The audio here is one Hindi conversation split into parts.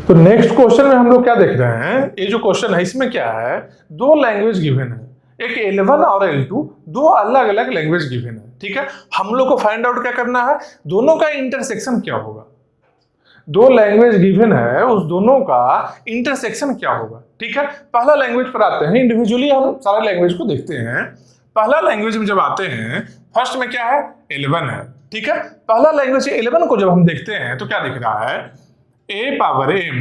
तो नेक्स्ट क्वेश्चन में हम लोग क्या देख रहे हैं, ये जो क्वेश्चन है इसमें क्या है, दो लैंग्वेज गिवन है, एक L1 और L2, दो अलग अलग लैंग्वेज गिवन है। ठीक है, हम लोग को फाइंड आउट क्या करना है, दोनों का इंटरसेक्शन क्या होगा। दो लैंग्वेज गिवन है, उस दोनों का इंटरसेक्शन क्या होगा। ठीक है, पहला लैंग्वेज पर आते हैं, इंडिविजुअली हम सारा लैंग्वेज को देखते हैं। पहला लैंग्वेज में जब आते हैं, फर्स्ट में क्या है, L1 है। ठीक है, पहला लैंग्वेज L1 को जब हम देखते हैं तो क्या दिख रहा है, A power m,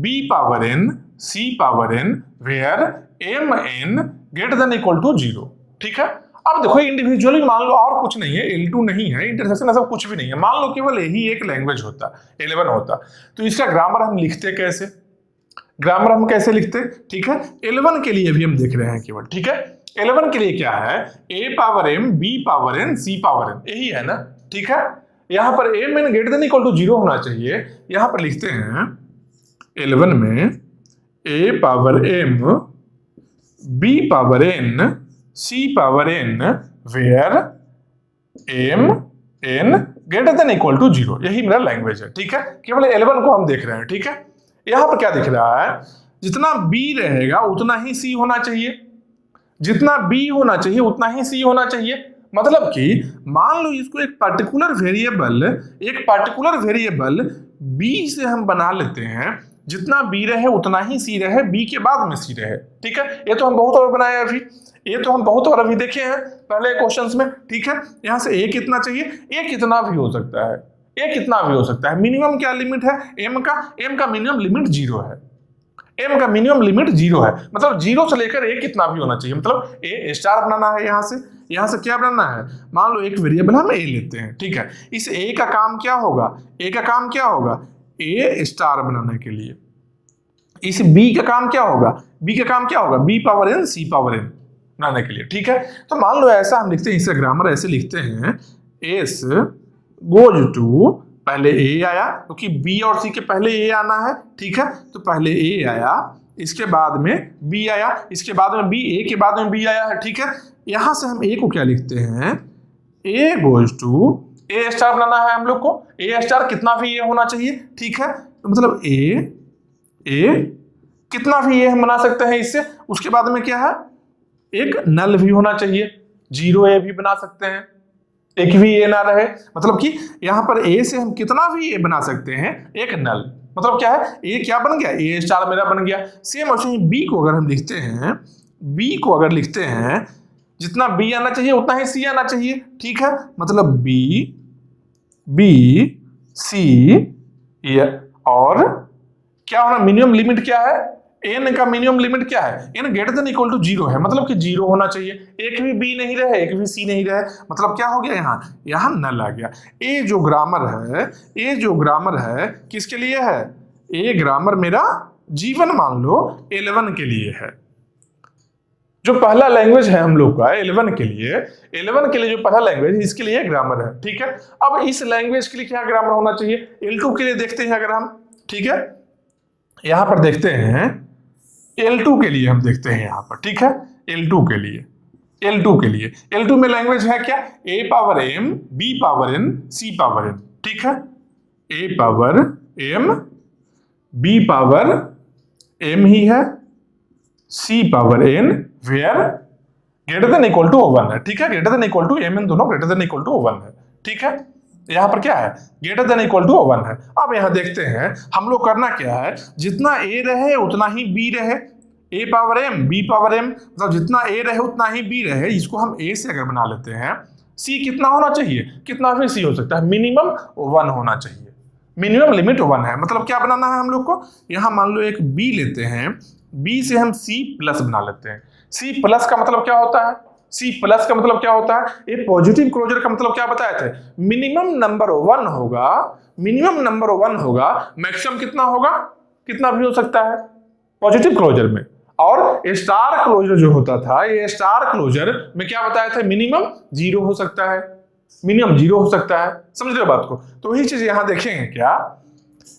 B power n, C power n, where m n greater than equal to 0। ठीक है, अब देखो इंडिविजुअली मान लो और कुछ नहीं है, L2 नहीं है, इंटरसेक्शन ऐसा कुछ भी नहीं है, मान लो केवल यही एक लैंग्वेज होता, L1 होता, तो इसका ग्रामर हम लिखते कैसे, ग्रामर हम कैसे लिखते। ठीक है, L1 के लिए भी हम देख रहे हैं केवल। ठीक है, L1 के लिए क्या है, A power m, B power n, C power n, यही है ना। ठीक है, यहां पर m n greater than equal to 0 होना चाहिए। यहां पर लिखते हैं L1 में A power m, B power n, C power n, where m n greater than equal to 0, यही मेरा लैंग्वेज है। ठीक है, केवल L1 को हम देख रहे हैं। ठीक है, यहां पर क्या दिख रहा है, जितना B रहेगा उतना ही C होना चाहिए, जितना B होना चाहिए उतना ही C होना चाहिए। मतलब कि मान लो इसको एक पर्टिकुलर वेरिएबल B से हम बना लेते हैं, जितना B रहे उतना ही C रहे, B के बाद में C रहे। ठीक है, ये तो हम बहुत बार बनाए अभी, ये तो हम बहुत बार अभी देखे हैं पहले क्वेश्चंस में। ठीक है, यहां से A कितना चाहिए, A कितना भी हो सकता है, A कितना भी हो सकता है। मिनिमम क्या लिमिट है M का मिनिमम लिमिट 0 है, M का मिनिमम लिमिट 0 है, मतलब 0 से लेकर A कितना भी होना चाहिए, मतलब A स्टार बनाना है। यहां से क्या बनाना है, मान लो एक वेरिएबल हम A लेते हैं। ठीक है, इस A का काम क्या होगा, A का काम क्या होगा, A स्टार बनाने के लिए। इस B का काम क्या होगा, B का काम क्या होगा, B power n, C power n बनाने के लिए। ठीक है, तो मान लो ऐसा हम लिखते हैं, इसका ग्रामर ऐसे लिखते हैं, S गोज टू, पहले A आया क्योंकि B और C के पहले A आना है। ठीक है, तो पहले A आया, इसके बाद में B आया, इसके बाद में B, A के बाद में B आया है। ठीक है, यहां से हम A को क्या लिखते हैं, A goes to, A star बनाना है हम लोग को, A स्टार कितना भी A होना चाहिए। ठीक है, तो मतलब A कितना भी A हम बना सकते हैं इससे। उसके बाद में क्या है, एक नल भी होना चाहिए, 0A भी बना सकते हैं, एक भी A ना रहे, मतलब कि यहां पर A से हम कितना भी A बना सकते हैं, एक नल, मतलब क्या है, A क्या बन गया, A स्टार मेरा बन गया। सेम वैसे ही B को अगर हम लिखते हैं, B को अगर लिखते हैं, जितना B आना चाहिए उतना ही C आना चाहिए। ठीक है, मतलब B C, और क्या होना, मिनिमम लिमिट क्या है, n का मिनिमम लिमिट क्या है, n greater than equal to 0 है, मतलब कि 0 होना चाहिए। एक भी B नहीं रहे, एक भी C नहीं रहे, मतलब क्या हो गया, यहाँ नल आ गया। ये जो ग्रामर है किसके लिए है, ये ग्रामर मेरा जीवन मान लो L1 के लिए है। जो पहला लैंग्वेज है हम लोग का L1 के लिए जो पहला लैंग्वेज, इसके लिए ग्रामर है। ठीक है, अब इस लैंग्वेज के लिए क्या ग्रामर होना चाहिए, L2 के लिए देखते हैं अगर हम। ठीक है, यहां पर देखते हैं L2 के लिए हम देखते हैं यहां पर। ठीक है, L2 के लिए L2 में लैंग्वेज है क्या, A power m, B power n, C power n। ठीक है, A power m, B power m ही है, C power n, where greater than equal to 1 है। ठीक है, greater than equal to m n दोनों ग्रेटर देन इक्वल टू 1 है। ठीक है, यहां पर क्या है, ग्रेटर देन इक्वल टू 1 है। अब यहां देखते हैं हम लोग करना क्या है, जितना A रहे उतना ही B रहे, A power m, B power m, मतलब जितना A रहे उतना ही B रहे। इसको हम A से अगर बना लेते हैं, C कितना होना चाहिए, कितना भी C हो सकता है, मिनिमम 1 होना चाहिए, मिनिमम लिमिट 1 है। मतलब क्या बनाना है हम लोग को, यहां मान लो एक B लेते हैं, B से हम C प्लस बना लेते हैं। C प्लस का मतलब क्या होता है, C प्लस का मतलब क्या होता है, ये पॉजिटिव क्लोजर का मतलब क्या बताए थे, मिनिमम नंबर 1 होगा, मैक्सिमम कितना होगा, कितना भी हो सकता है पॉजिटिव क्लोजर में। और स्टार क्लोजर जो होता था, ये स्टार क्लोजर में क्या बताया था, मिनिमम 0 हो सकता है, समझ रहे हो बात को। तो वही चीज यहां देखेंगे क्या,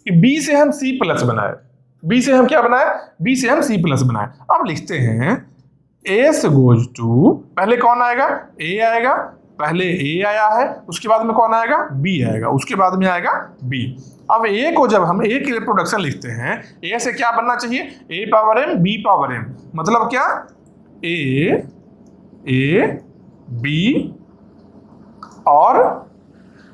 कि B से हम C प्लस बनाए, B से हम क्या बनाए, B से हम C प्लस बनाए। अब लिखते हैं S गोज टू, पहले कौन आएगा, A आएगा, पहले ए आया है, उसके बाद में कौन आएगा, बी आएगा, उसके बाद में आएगा बी। अब ए को जब हम ए की रिप्रोडक्शन लिखते हैं, ए से क्या बनना चाहिए, A power M B power M, मतलब क्या, ए बी और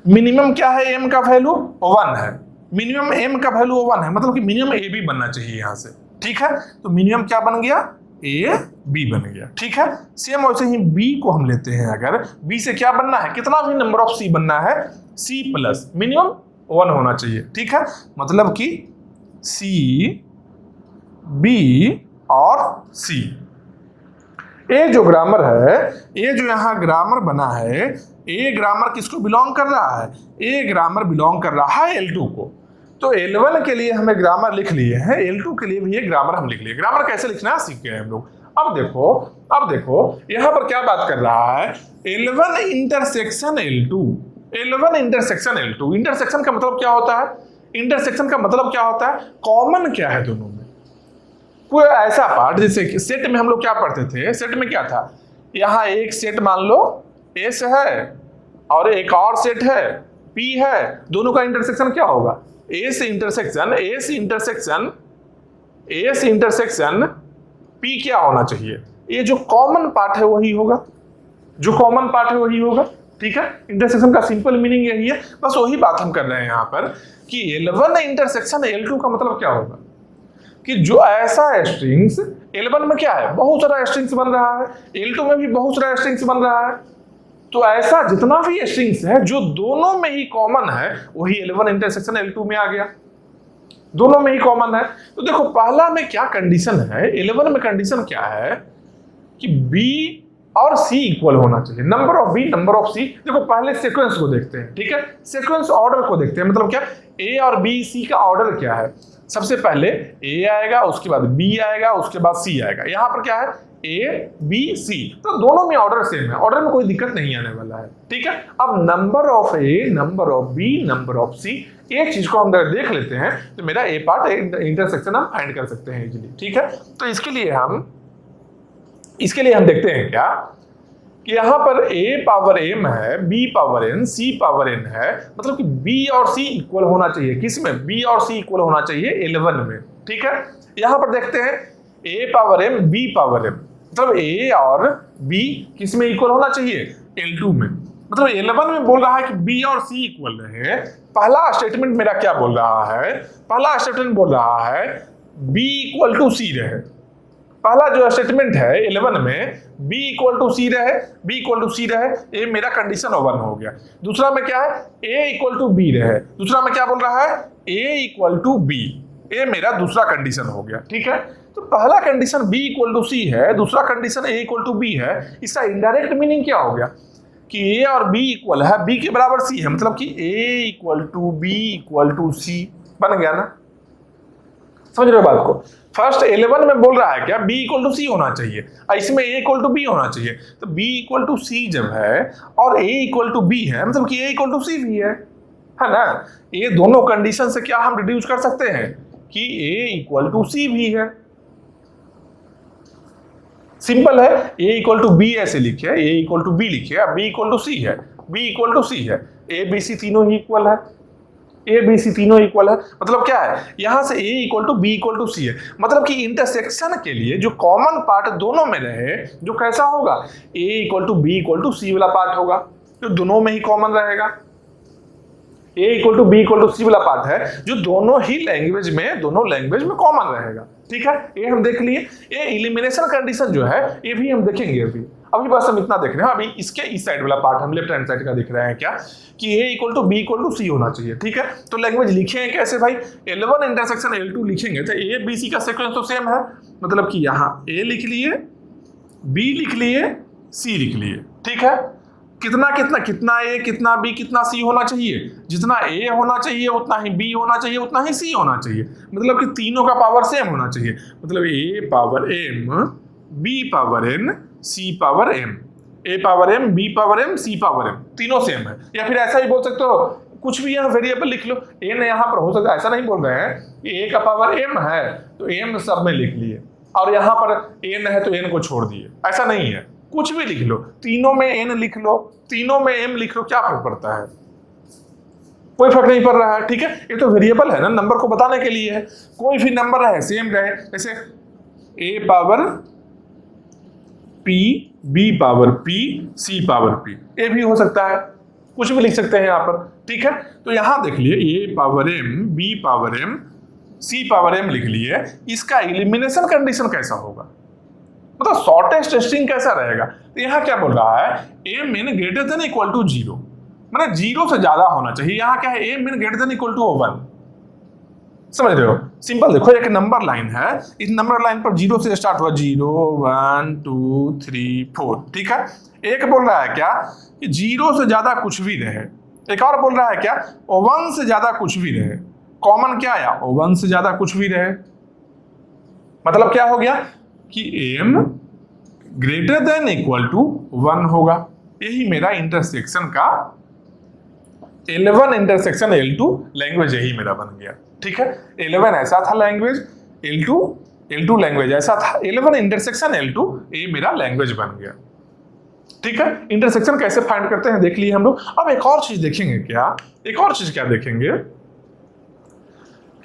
मिनिमम क्या है, एम का वैल्यू 1 है, मिनिमम एम का वैल्यू 1 है, मतलब कि मिनिमम ए बी बनना चाहिए यहां से। ठीक है, तो मिनिमम क्या बन गया, ए बी बन गया। ठीक है, सेम वैसे ही बी को हम लेते हैं, अगर बी से क्या बनना है, कितना भी नंबर ऑफ सी बनना है, सी प्लस मिनिमम 1 होना चाहिए। ठीक है, मतलब कि सी बी और सी। ये जो ग्रामर है, ये जो यहाँ ग्रामर बना है, ये ग्रामर किसको बिलोंग कर रहा है, ये ग्रामर बिलोंग कर रहा है L2 को। तो L1 के लिए हमें ग्रामर लिख लिए हैं, L2 के लिए भी ये ग्रामर हम लिख लिए। ग्रामर कैसे लिखना है सीख गए हम लोग। अब देखो यहाँ पर क्या बात कर रहा है, L1 intersection L2, L1 intersection L2। Intersection का मतलब क्या होता है, इंटरसेक्शन का मतलब क्या होता है, कॉमन क्या है दोनों में। कोई ऐसा पार्ट, जैसे सेट में हम लोग क्या पढ़ते थे, सेट में क्या था, यहाँ एक सेट मान लो एस है और एक और सेट है पी है, दोनों का इंटरसेक्शन क्या होगा, एस इंटरसेक्शन पी क्या होना चाहिए, ये जो कॉमन पार्ट है वही होगा, जो कॉमन पार्ट है वही होगा। ठीक है, इंटरसेक्शन का सिंपल मीनिंग यही है, बस वही बात हम कर रहे हैं यहाँ पर कि L1 इंटरसेक्शन L2 का मतलब क्या होगा, कि जो ऐसा स्ट्रिंग्स L1 में क्या है, बहुत सारा स्ट्रिंग्स बन रहा है, L2 में भी बहुत सारा स्ट्रिंग्स बन रहा है, तो ऐसा जितना भी स्ट्रिंग्स है जो दोनों में ही कॉमन है वही L1 इंटरसेक्शन L2 में आ गया, दोनों में ही कॉमन है। तो देखो पहला में क्या कंडीशन है, L1 में कंडीशन क्या है कि B और C इक्वल होना चाहिए, number of B number of C। देखो पहले सीक्वेंस को देखते हैं, ठीक है, सीक्वेंस ऑर्डर को देखते हैं, मतलब क्या, A और B C का ऑर्डर क्या है, सबसे पहले A आएगा, उसके बाद B आएगा, उसके बाद C आएगा। यहाँ पर क्या है, A B C, तो दोनों में ऑर्डर सेम है, ऑर्डर में कोई दिक्कत नहीं आने वाला है। ठीक है, अब number of A number of B number of C, एक चीज को हम देख लेते हैं तो मेरा A पार्ट इंटरसेक्शन हम फाइंड कर सकते हैं इजीली। ठीक है, तो इसके लिए हम देखते हैं क्या कि यहाँ पर A पावर M है, B power N, C power N है, मतलब कि B और C इक्वल होना चाहिए, किसमें, B और C इक्वल होना चाहिए L1 में। ठीक है, यहाँ पर देखते हैं A power M B power M, मतलब A और B किस में इक्वल होना चाहिए, L2 में। मतलब L1 में बोल रहा है कि B और C इक्वल रहे। पहला स्टेटमेंट मेरा क्या बोल रहा है, पहला स्टेटमेंट बोल रहा है B इक्वल टू C रहे। पहला जो स्टेटमेंट है 11 में B इक्वल टू C रहे, B इक्वल टू C रहे, ये मेरा कंडीशन 1 हो गया। दूसरा में क्या है, A इक्वल टू B रहे, दूसरा में क्या बोल रहा है, A इक्वल टू B, ये मेरा दूसरा कंडीशन हो गया। ठीक है, तो पहला condition B equal to C है, दूसरा condition A equal to B है। इसका इनडायरेक्ट मीनिंग क्या हो गया कि A और B इक्वल है, B के बराबर C है, मतलब कि A equal to B equal to C बन गया ना। समझ रहे हो बात को, फर्स्ट 11 में बोल रहा है क्या, B इक्वल टू C होना चाहिए, इसमें A इक्वल टू B होना चाहिए। तो B इक्वल टू C जब है और A इक्वल टू B है, मतलब कि A इक्वल टू C भी है ना। ये दोनों कंडीशन से क्या हम रिड्यूस कर सकते हैं कि A इक्वल टू C भी है। सिंपल है, A इक्वल टू B ऐसे लिखे, A इक्वल टू B लिखे, अब B इक्वल टू C है, B इक्वल टू C है, A B C तीनों ही इक्वल है, A B C तीनों इक्वल है। मतलब क्या है, यहां से A equal to B equal to C है, मतलब कि इंटरसेक्शन के लिए जो कॉमन पार्ट दोनों में रहे, जो कैसा होगा, A equal to B equal to C वाला पार्ट होगा, जो दोनों में ही कॉमन रहेगा। A equal to B equal to C वाला पार्ट है जो दोनों लैंग्वेज में कॉमन रहेगा। ठीक है, ये हम देख लिए। ये एलिमिनेशन कंडीशन जो है ये भी हम देखेंगे। अभी बस हम इतना देख रहे हैं, अभी इसके इस साइड वाला पार्ट हम लेफ्ट हैंड साइड का देख रहे हैं क्या कि A equal to B equal to C होना चाहिए। ठीक है, तो लैंग्वेज लिखे हैं कैसे भाई, L1 इंटरसेक्शन L2 लिखेंगे तो A B C का सीक्वेंस तो सेम है, मतलब कि यहाँ A लिख लिए, B लिख लिए, C लिख लिए। ठीक है, कितना कितना कितना A कितना B कितना C होना चाहिए, जितना A होना चाहिए उतना ही B होना चाहिए, उतना ही C होना चाहिए, मतलब कि तीनों का पावर सेम होना चाहिए। मतलब A power M B power N C power M, A power M B power M C power M, तीनों सेम है। या फिर ऐसा ही बोल सकते हो, कुछ भी यहाँ वेरिएबल लिख लो, N यहाँ पर हो सकता है, ऐसा नहीं बोल रहे हैं कि A का पावर M है तो M सब में लिख लिए और यहाँ पर N है तो N को छोड़ दिए, ऐसा नहीं है। कुछ भी लिख लो, तीनों में n लिख लो, तीनों में m लिख लो, क्या फर्क पड़ता है? कोई फर्क नहीं पड़ रहा है, ठीक है। ये तो वेरिएबल है ना, नंबर को बताने के लिए है। कोई भी नंबर रहे सेम रहे, जैसे a power p, b power p, c power p, ये भी हो सकता है, कुछ भी लिख सकते हैं यहाँ पर, ठीक है। तो यहाँ देख लिए a power m, b power m, c power m लिख लिए, इसका एलिमिनेशन कंडीशन कैसा होगा, मतलब शॉर्टेस्ट स्ट्रिंग कैसा रहेगा? तो यहाँ क्या बोल रहा है, m n greater than equal to 0, मतलब 0 से ज्यादा होना चाहिए। यहाँ क्या है, m n greater than equal to 1, समझ रहे हो? सिंपल देखो, एक नंबर लाइन है, इस नंबर लाइन पर 0 से स्टार्ट हुआ, 0 1 2 3 4, ठीक है। एक बोल रहा है क्या कि 0 से ज्यादा कुछ भी रहे, एक और बोल रहा है क्या 1 से ज्यादा कुछ भी रहे। कॉमन क्या आया, 1 से ज्यादा कुछ भी रहे, मतलब क्या हो गया कि m greater than equal to 1 होगा। यही मेरा इंटरसेक्शन का L1 इंटरसेक्शन L2 लैंग्वेज यही मेरा बन गया, ठीक है। L1 ऐसा था लैंग्वेज, L2 लैंग्वेज ऐसा था, L1 इंटरसेक्शन L2 ये मेरा लैंग्वेज बन गया, ठीक है। इंटरसेक्शन कैसे फाइंड करते हैं देख लिए हम लोग। अब एक और चीज देखेंगे, क्या एक और चीज क्या देखेंगे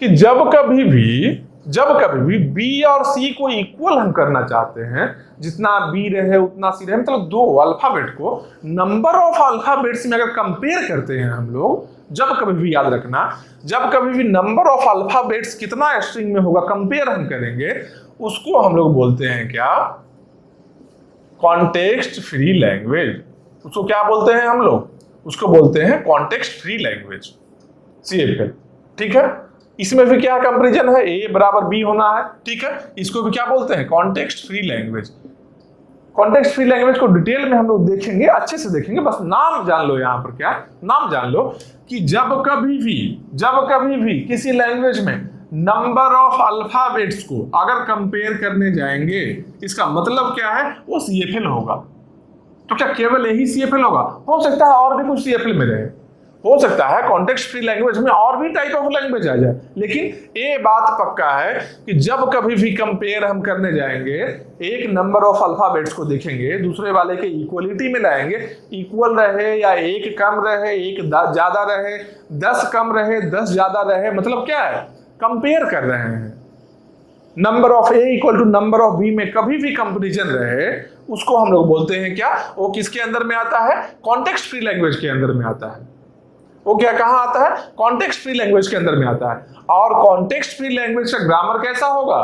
कि जब कभी भी B और C को इक्वल हम करना चाहते हैं, जितना B रहे उतना C रहे, मतलब दो अल्फाबेट को नंबर ऑफ अल्फाबेट्स में अगर कंपेयर करते हैं हम लोग, जब कभी भी याद रखना, जब कभी भी नंबर ऑफ अल्फाबेट्स कितना स्ट्रिंग में होगा कंपेयर हम करेंगे, उसको हम लोग बोलते हैं क्या, कॉन्टेक्स्ट फ्री लैंग्वेज। उसको क्या बोलते हैं हम लोग, उसको बोलते हैं कॉन्टेक्स्ट फ्री लैंग्वेज, CFL, ठीक है। इसमें भी क्या कंपैरिजन है, A बराबर B होना है, ठीक है। इसको भी क्या बोलते हैं, context free language. Context free language को डिटेल में हम लोग देखेंगे, अच्छे से देखेंगे, बस नाम जान लो। यहाँ पर क्या नाम जान लो कि जब कभी भी किसी लैंग्वेज में नंबर ऑफ अल्फाबेट्स को अगर कंपेयर करने जाएंगे, इसका मतलब क्या है, वो CFL होगा। तो क्या केवल यही CFL होगा? हो सकता है और भी कुछ CFL में रहे, हो सकता है कॉन्टेक्स्ट फ्री लैंग्वेज में और भी टाइप ऑफ लैंग्वेज आ जाए, लेकिन ये बात पक्का है कि जब कभी भी कंपेयर हम करने जाएंगे, एक नंबर ऑफ अल्फाबेट्स को देखेंगे, दूसरे वाले के इक्वलिटी में लाएंगे, इक्वल रहे या एक कम रहे, एक ज्यादा रहे, 10 कम रहे, 10 ज्यादा रहे, मतलब क्या है, कंपेयर कर रहे हैं। Number of A equal to number of B में कभी भी कंपेरिजन रहे, उसको हम लोग बोलते हैं क्या, वो किसके अंदर में आता है, कॉन्टेक्स्ट फ्री लैंग्वेज के अंदर में आता है। वो क्या कहाँ आता है, कॉन्टेक्स्ट फ्री लैंग्वेज के अंदर में आता है। और कॉन्टेक्स्ट फ्री लैंग्वेज का ग्रामर कैसा होगा,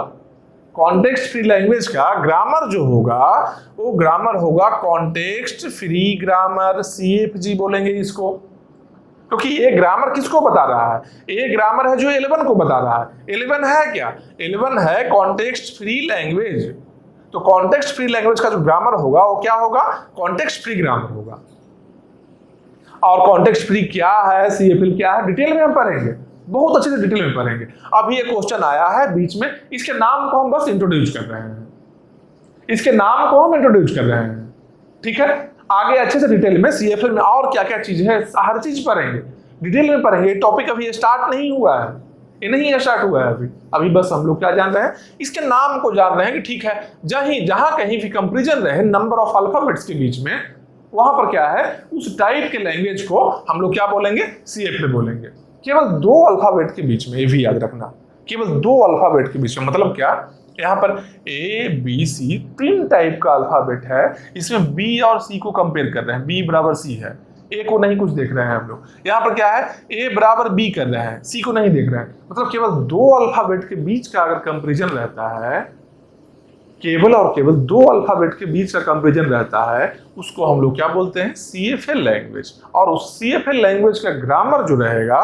कॉन्टेक्स्ट फ्री लैंग्वेज का ग्रामर जो होगा वो ग्रामर होगा कॉन्टेक्स्ट फ्री ग्रामर, CFG बोलेंगे इसको, क्योंकि ये ग्रामर किसको बता रहा है, ये ग्रामर है जो L1 को बता रहा है। L1 है क्या, L1 है कॉन्टेक्स्ट फ्री लैंग्वेज। तो कॉन्टेक्स्ट फ्री लैंग्वेज का जो ग्रामर होगा वो क्या होगा, कॉन्टेक्स्ट फ्री ग्रामर होगा। और कॉन्टेक्स्ट फ्री क्या है, CFL क्या है, डिटेल में हम पढ़ेंगे, बहुत अच्छे से डिटेल में पढ़ेंगे। अभी ये क्वेश्चन आया है बीच में, इसके नाम को हम बस इंट्रोड्यूस कर रहे हैं, इसके नाम को हम इंट्रोड्यूस कर रहे हैं, ठीक है। आगे अच्छे से डिटेल में CFL में और क्या क्या चीज है, हर चीज पढ़ेंगे, डिटेल में पढ़ेंगे। टॉपिक अभी स्टार्ट नहीं हुआ है, ये नहीं स्टार्ट हुआ है अभी बस हम लोग क्या जान रहे हैं, इसके नाम को जान रहे हैं कि ठीक है, जहां कहीं भी कंपेरिजन रहे नंबर ऑफ अल्फाबेट्स के बीच में, वहां पर क्या है, उस टाइप के लैंग्वेज को हम लोग क्या बोलेंगे, CFL बोलेंगे। केवल 2 अल्फाबेट के बीच में, ये भी याद रखना, केवल 2 अल्फाबेट के बीच में, मतलब क्या, यहाँ पर A B C 3 टाइप का अल्फाबेट है, इसमें B और C को कंपेयर कर रहे हैं, B बराबर C है, A को नहीं कुछ देख रहे हैं हम लोग। यहाँ पर क्या है, A बराबर B कर रहे हैं, C को नहीं देख रहे हैं, मतलब केवल 2 अल्फाबेट के बीच का अगर कंपेरिजन रहता है, केवल और केवल 2 अल्फाबेट के बीच का कंपेरिजन रहता है, उसको हम लोग क्या बोलते हैं, CFL लैंग्वेज। और उस CFL लैंग्वेज का ग्रामर जो रहेगा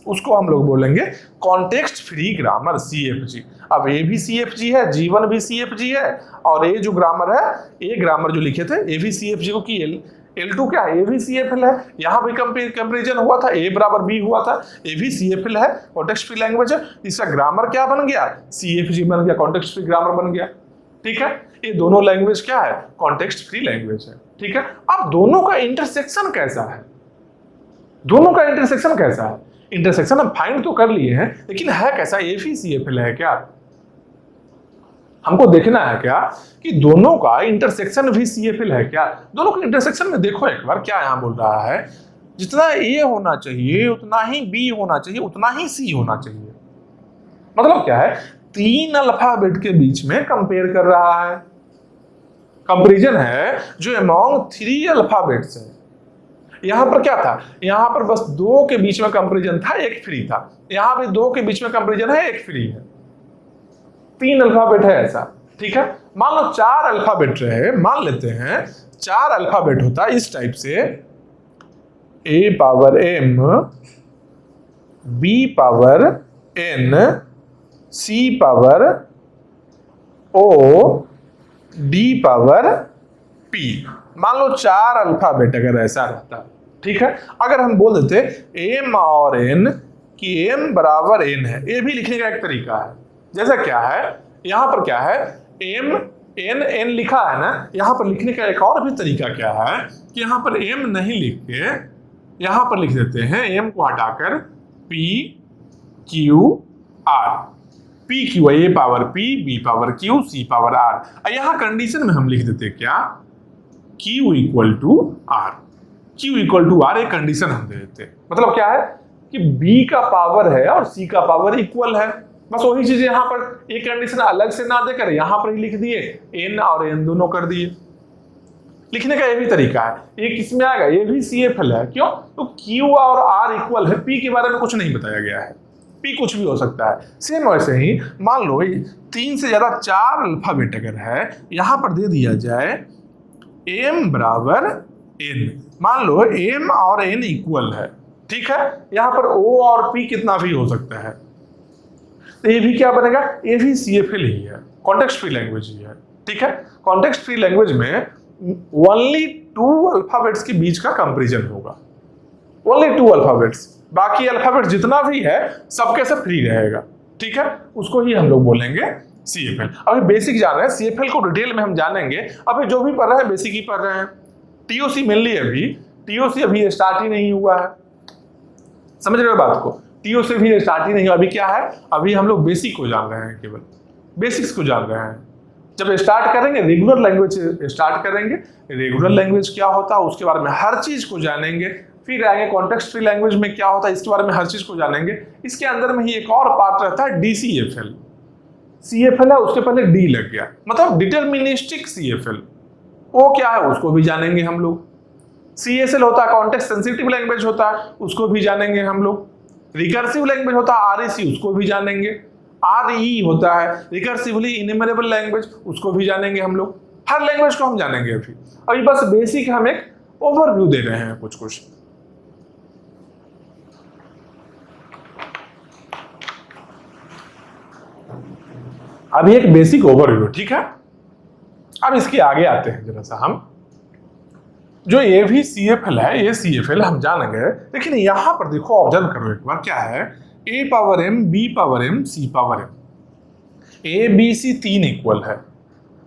उसको हम लोग बोलेंगे कॉन्टेक्स्ट फ्री ग्रामर, CFG। अब ये भी CFG है, G1 भी CFG है, और ये जो ग्रामर है, ये ग्रामर जो लिखे थे ये भी CFG को की L2 क्या है, ये भी CFL है। यहाँ भी कंपेरिजन हुआ था, A बराबर B हुआ था, ये भी CFL है, कॉन्टेक्स्ट फ्री लैंग्वेज है। इसका ग्रामर क्या बन गया, CFG बन गया, कॉन्टेक्स्ट फ्री ग्रामर बन गया, ठीक है। ये दोनों लैंग्वेज क्या है, कॉन्टेक्स्ट फ्री लैंग्वेज है, ठीक है। अब दोनों का इंटरसेक्शन कैसा है, दोनों का इंटरसेक्शन कैसा है, इंटरसेक्शन हम फाइंड तो कर लिए हैं, लेकिन है कैसा, ये भी CFL है क्या, हमको देखना है क्या कि दोनों का इंटरसेक्शन भी CFL है क्या। दोनों के इंटरसेक्शन में देखो एक बार क्या यहां बोल रहा है, जितना A होना चाहिए उतना ही B होना चाहिए, उतना ही C होना चाहिए। मतलब क्या है, 3 अल्फाबेट के बीच में कंपेयर कर रहा है, कंपैरिजन है जो अमॉन्ग 3 अल्फाबेट्स है। यहां पर क्या था, यहां पर बस 2 के बीच में कंपैरिजन था, एक फ्री था। यहां पे 2 के बीच में कंपैरिजन है, एक फ्री है। 3 अल्फाबेट है ऐसा, ठीक है। मान लो 4 अल्फाबेट रहे, मान लेते हैं 4 अल्फाबेट होता है इस टाइप से, A power M, B power N, C power O, D power P। मान लो 4 अल्फाबेट अगर ऐसा रहता, ठीक है। अगर हम बोल देते M और N कि M बराबर N है, ये भी लिखने का एक तरीका है। जैसा क्या है, यहां पर क्या है, M N N लिखा है ना, यहां पर लिखने का एक और भी तरीका क्या है कि यहां पर M नहीं लिख के यहां पर लिख देते हैं M को हटाकर P Q R। P Q A power P, B power Q, C power R। यहां कंडीशन में हम लिख देते क्या, Q equal to R। Q equal to R एक कंडीशन हम दे देते। मतलब क्या है कि B का पावर है और C का पावर इक्वल है। बस वही चीज यहां पर एक कंडीशन अलग से ना देकर यहां पर ही लिख दिए, N और N दोनों कर दिए। लिखने का ये भी तरीका है। ये किसमें आएगा, ये भी CFL है। क्यों, तो Q और R इक्वल है, P के बारे में कुछ नहीं बताया गया है, P कुछ भी हो सकता है। सेम वैसे ही मान लो 3 से ज्यादा 4 अल्फाबेट अगर है, यहां पर दे दिया जाए M बराबर N। मान लो M और N इक्वल है, ठीक है। यहां पर O और P कितना भी हो सकता है, तो ये भी क्या बनेगा, ये भी CFL ही है, कॉन्टेक्स्ट फ्री लैंग्वेज ही है, ठीक है। कॉन्टेक्स्ट फ्री लैंग्वेज में ओनली 2 अल्फाबेट्स के बीच का कंपैरिजन होगा, ओनली 2 अल्फाबेट्स। बाकी अल्फाबेट जितना भी है सबके सब फ्री रहेगा, ठीक है। उसको ही हम लोग बोलेंगे CFL। अभी बेसिक जान रहे हैं, CFL को डिटेल में हम जानेंगे। अभी जो भी पढ़ रहे हैं बेसिक ही पढ़ रहे हैं। TOC मेनली TOC अभी स्टार्ट ही नहीं हुआ है, समझ रहे हो बात को। TOC भी स्टार्ट ही नहीं हुआ, अभी क्या है, अभी हम लोग बेसिक को जान रहे हैं, केवल बेसिक्स को जान रहे हैं। जब स्टार्ट करेंगे रेगुलर लैंग्वेज स्टार्ट करेंगे, रेगुलर लैंग्वेज क्या होता है उसके बारे में हर चीज को जानेंगे। फिर आएंगे कॉन्टेक्स्ट फ्री लैंग्वेज में क्या होता है इसके बारे में हर चीज को जानेंगे। इसके अंदर में ही एक और पार्ट रहता है DCFL। CFL है, उसके पहले D लग गया, मतलब डिटर्मिनिस्टिक CFL। वो क्या है उसको भी जानेंगे हम लोग। CSL होता है कॉन्टेक्स्ट सेंसिटिव लैंग्वेज होता है, उसको भी जानेंगे हम लोग। रिकर्सिव लैंग्वेज होता है REC, उसको भी जानेंगे। RE होता है रिकर्सिवली इन्यूमरेबल लैंग्वेज, उसको भी जानेंगे हम लोग। हर लैंग्वेज को हम जानेंगे। अभी बस बेसिक हम एक ओवरव्यू दे रहे हैं कुछ। अभी एक बेसिक ओवरव्यू, ठीक है। अब इसके आगे आते हैं जरा सा हम, जो ये भी CFL है, ये CFL हम जानेंगे। लेकिन यहां पर देखो, ऑब्जर्व करो एक बार, क्या है, A power M, B power M, C power M, A B C 3 equal है।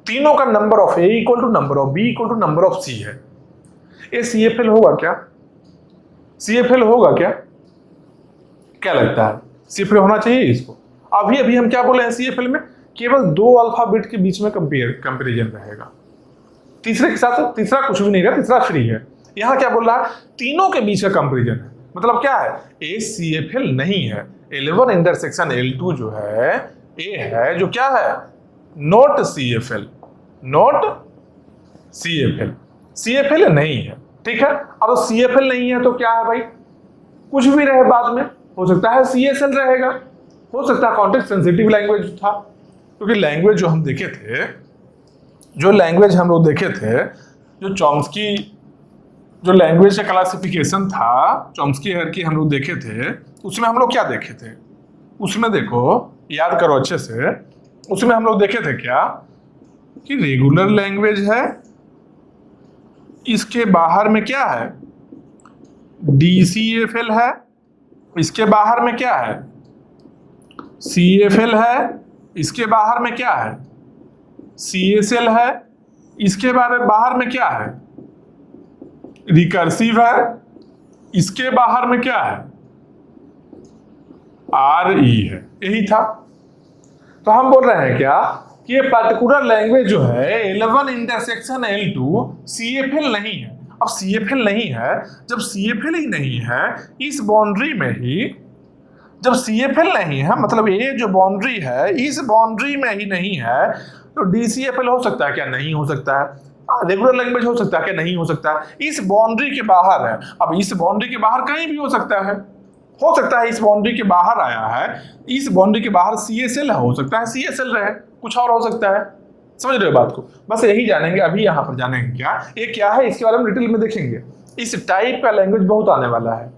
तीनों का number of A equal to number of B equal to number of C है। ये CFL होगा क्या, CFL होगा क्या, क्या लगता है, CFL होना चाहिए इसको। अभी हम क्या बोले हैं, CFL में केवल 2 अल्फाबेट के बीच में कंपेरिजन रहेगा, तीसरे के साथ तीसरा कुछ भी नहीं रहा, तीसरा फ्री है। यहां क्या बोल रहा है, तीनों के बीच का कंपेरिजन है। मतलब क्या है, A CFL नहीं है। L1 इंटरसेक्शन L2 जो है A है, जो क्या है, not CFL, not CFL, CFL नहीं है, ठीक है। अब CFL नहीं है तो क्या है भाई, कुछ भी रहे बाद में, हो सकता है CSL रहेगा, हो सकता है कॉन्टेक्स्ट सेंसिटिव लैंग्वेज था। क्योंकि लैंग्वेज जो हम देखे थे, जो लैंग्वेज हम लोग देखे थे, जो चॉम्स्की जो लैंग्वेज का क्लासिफिकेशन था, चॉम्स्की हायरार्की हम लोग देखे थे, उसमें हम लोग क्या देखे थे, उसमें देखो याद करो अच्छे से, उसमें हम लोग देखे थे क्या कि रेगुलर लैंग्वेज है, इसके बाहर में क्या है, DCFL है, इसके बाहर में क्या है, CFL है, इसके बाहर में क्या है, CSL है, इसके बाहर में क्या है, रिकर्सिव है, इसके बाहर में क्या है, RE है। यही था। तो हम बोल रहे हैं क्या कि ये पर्टिकुलर लैंग्वेज जो है L1 इंटरसेक्शन L2 CFL नहीं है। अब CFL नहीं है, जब CFL ही नहीं है इस बाउंड्री में ही, जब CFL नहीं है मतलब ये जो बाउंड्री है इस बाउंड्री में ही नहीं है, तो DCFL हो सकता है क्या? नहीं हो सकता है। रेगुलर लैंग्वेज हो सकता है क्या? नहीं हो सकता है। इस बाउंड्री के बाहर है। अब इस बाउंड्री के बाहर कहीं भी हो सकता है इस बाउंड्री के बाहर आया है, इस बाउंड्री के बाहर CSL है, हो सकता है CSL रहे, कुछ और हो सकता है। समझ रहे हो बात को? बस यही जानेंगे अभी, यहाँ पर जानेंगे क्या ये क्या है, इसके बारे में डिटेल में देखेंगे। इस टाइप का लैंग्वेज बहुत आने वाला है।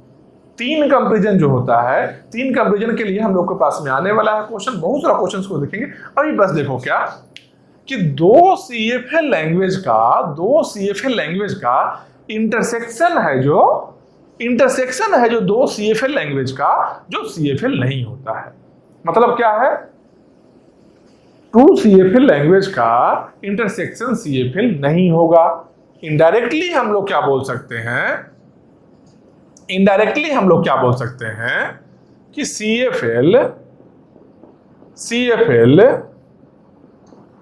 3 कंपेरिजन जो होता है, 3 कंपेरिजन के लिए हम लोग के पास में आने वाला है क्वेश्चन, बहुत सारा क्वेश्चन को देखेंगे। अभी बस देखो क्या कि दो CFL लैंग्वेज का इंटरसेक्शन है जो दो CFL लैंग्वेज का जो CFL नहीं होता है। मतलब क्या है? 2 CFL लैंग्वेज का इंटरसेक्शन CFL नहीं होगा। इनडायरेक्टली हम लोग क्या बोल सकते हैं कि CFL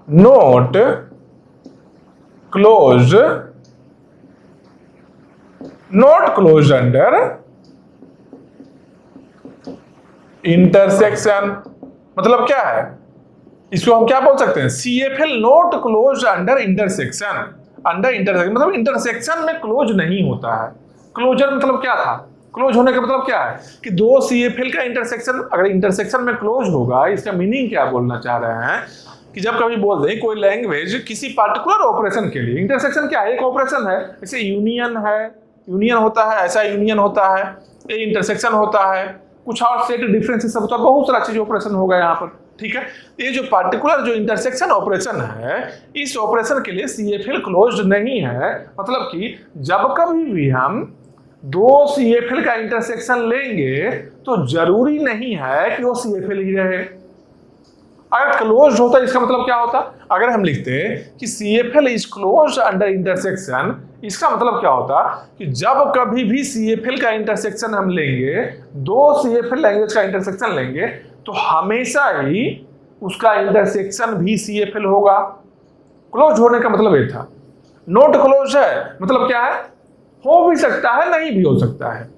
not close under intersection. मतलब क्या है? इसको हम क्या बोल सकते हैं? CFL not close under intersection. मतलब इंटरसेक्शन में क्लोज नहीं होता है। क्लोजर मतलब क्या था? क्लोज होने का मतलब क्या है कि दो CFL का इंटरसेक्शन अगर इंटरसेक्शन में क्लोज होगा, इसका मीनिंग क्या बोलना चाह रहे हैं कि जब कभी बोल दें कोई लैंग्वेज किसी पार्टिकुलर ऑपरेशन के लिए, इंटरसेक्शन क्या है? एक ऑपरेशन है, जैसे यूनियन होता है, ऐसा यूनियन होता है, ये इंटरसेक्शन होता है, कुछ और सेट डिफरेंसेस सब होता है, बहुत सारा चीज ऑपरेशन होगा यहाँ पर। ठीक है, ये जो पार्टिकुलर जो इंटरसेक्शन ऑपरेशन है, इस ऑपरेशन के लिए CFL क्लोज नहीं है। मतलब कि जब कभी भी हम दो CFL का इंटरसेक्शन लेंगे तो जरूरी नहीं है कि वो CFL ही रहे। अगर क्लोज होता इसका मतलब क्या होता? अगर हम लिखते कि CFL is close under intersection, इसका मतलब क्या होता कि जब कभी भी CFL का इंटरसेक्शन हम लेंगे, दो CFL लैंग्वेज का इंटरसेक्शन लेंगे, तो हमेशा ही उसका इंटरसेक्शन भी CFL होगा। क्लोज होने का मतलब ये था। नॉट क्लोज है मतलब क्या है? हो भी सकता है, नहीं भी हो सकता है।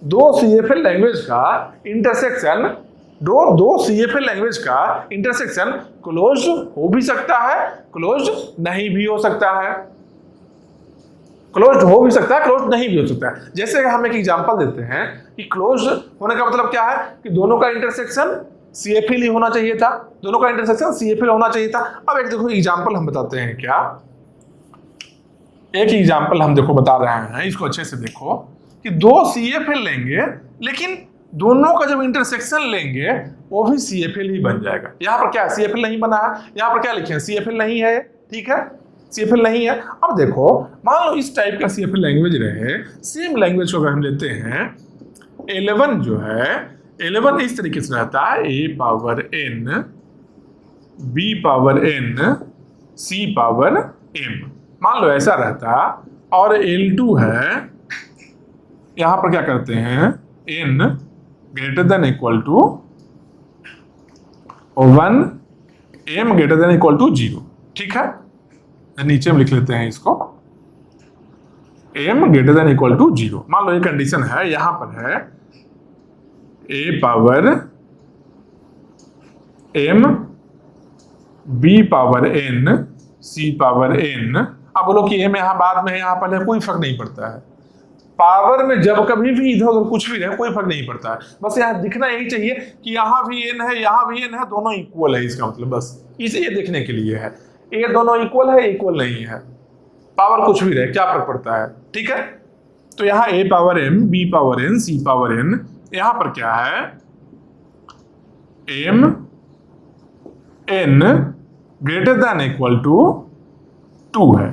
दो CFL लैंग्वेज का इंटरसेक्शन दो CFL लैंग्वेज का इंटरसेक्शन क्लोज हो भी सकता है, क्लोज नहीं भी हो सकता है। क्लोज हो भी सकता है, क्लोज नहीं भी हो सकता है। जैसे हम एक एग्जांपल देते हैं कि क्लोज होने का मतलब क्या है कि दोनों का इंटरसेक्शन CFL ही होना चाहिए था, दोनों का इंटरसेक्शन CFL होना चाहिए था। अब एक देखो एग्जांपल हम बताते हैं क्या, एक एग्जांपल हम देखो बता रहे हैं, इसको अच्छे से देखो कि दो CFL लेंगे, लेकिन दोनों का जब इंटरसेक्शन लेंगे वो भी CFL ही बन जाएगा। यहाँ पर क्या CFL नहीं बना है, यहाँ पर क्या लिखे हैं? CFL नहीं है। ठीक है, CFL नहीं है। अब देखो मान लो इस टाइप का CFL लैंग्वेज रहे, सेम लैंग्वेज को अगर हम लेते हैं, L1 जो है, L1 इस तरीके से रहता है, A power N B power N C power M, मान लो ऐसा रहता। और L2 है, यहां पर क्या करते हैं, N greater than equal to 1, M greater than equal to 0। ठीक है, नीचे में लिख लेते हैं इसको, M greater than equal to 0। मान लो ये कंडीशन है, यहां पर है A power M B power N C power N। अब बोलो कि M यहां बाद में है, यहां पर है, कोई फर्क नहीं पड़ता है। पावर में जब कभी भी इधर उधर कुछ भी रहे कोई फर्क नहीं पड़ता है। बस यहाँ दिखना यही चाहिए कि यहाँ भी N है, यहाँ भी N है, दोनों इक्वल है। इसका मतलब बस इसे ये देखने के लिए है, ये दोनों इक्वल है, इक्वल नहीं है, पावर कुछ भी रहे क्या फर्क पड़ता है। ठीक है, तो यहाँ A power M B power N C power N, यहाँ पर क्या है M N greater than equal to 2 है,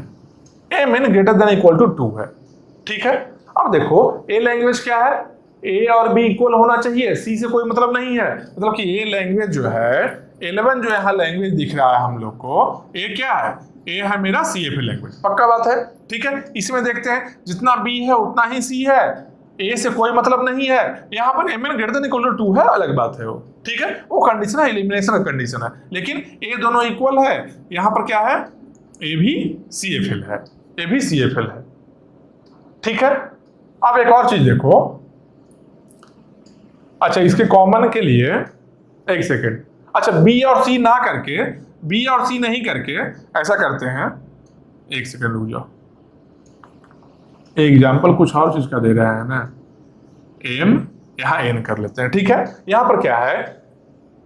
M N greater than equal to 2 है। ठीक है, अब देखो ए लैंग्वेज क्या है, ए और बी इक्वल होना चाहिए, सी से कोई मतलब नहीं है। मतलब कि ये लैंग्वेज जो है, L1 जो यहाँ लैंग्वेज दिख रहा है हम लोग को, ए क्या है, ए है मेरा CFL लैंग्वेज, पक्का बात है। ठीक है, इसमें देखते हैं जितना बी है उतना ही सी है, ए से कोई मतलब नहीं है, यहाँ पर M N greater than equal to 2 है, अलग बात है वो, ठीक है, वो कंडीशन है, एलिमिनेशन का कंडीशन है। लेकिन ए दोनों इक्वल है, यहाँ पर क्या है, ए भी CFL है, ए भी CFL है, ठीक है। अब एक और चीज देखो, अच्छा इसके कॉमन के लिए एक सेकेंड, अच्छा बी और सी ना करके, बी और सी नहीं करके ऐसा करते हैं, एक सेकेंड रुक जाओ, एग्जाम्पल कुछ और चीज का दे रहा है ना, एम यहां एन कर लेते हैं, ठीक है। यहां पर क्या है,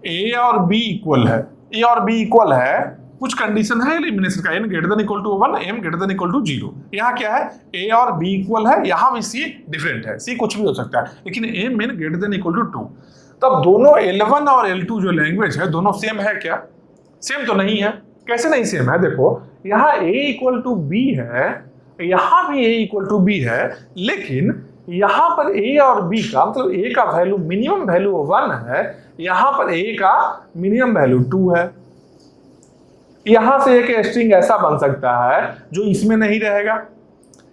ए और बी इक्वल है, ए और बी इक्वल है, कुछ कंडीशन है एलिमिनेशन का, N greater than equal to 1, M greater than equal to 0। यहाँ क्या है, ए और बी इक्वल है, यहाँ भी सी डिफरेंट है, सी कुछ भी हो सकता है, लेकिन M N greater than equal to 2। तब दोनों L1 और L2 जो लैंग्वेज है दोनों सेम है क्या? सेम तो नहीं है। कैसे नहीं सेम है? देखो यहाँ A इक्वल टू बी है, यहाँ भी A इक्वल टू बी है, लेकिन यहाँ पर A और B का मतलब A का वैल्यू मिनिमम वैल्यू 1 है, यहाँ पर A का मिनिमम वैल्यू 2 है। यहां से एक स्ट्रिंग ऐसा बन सकता है जो इसमें नहीं रहेगा।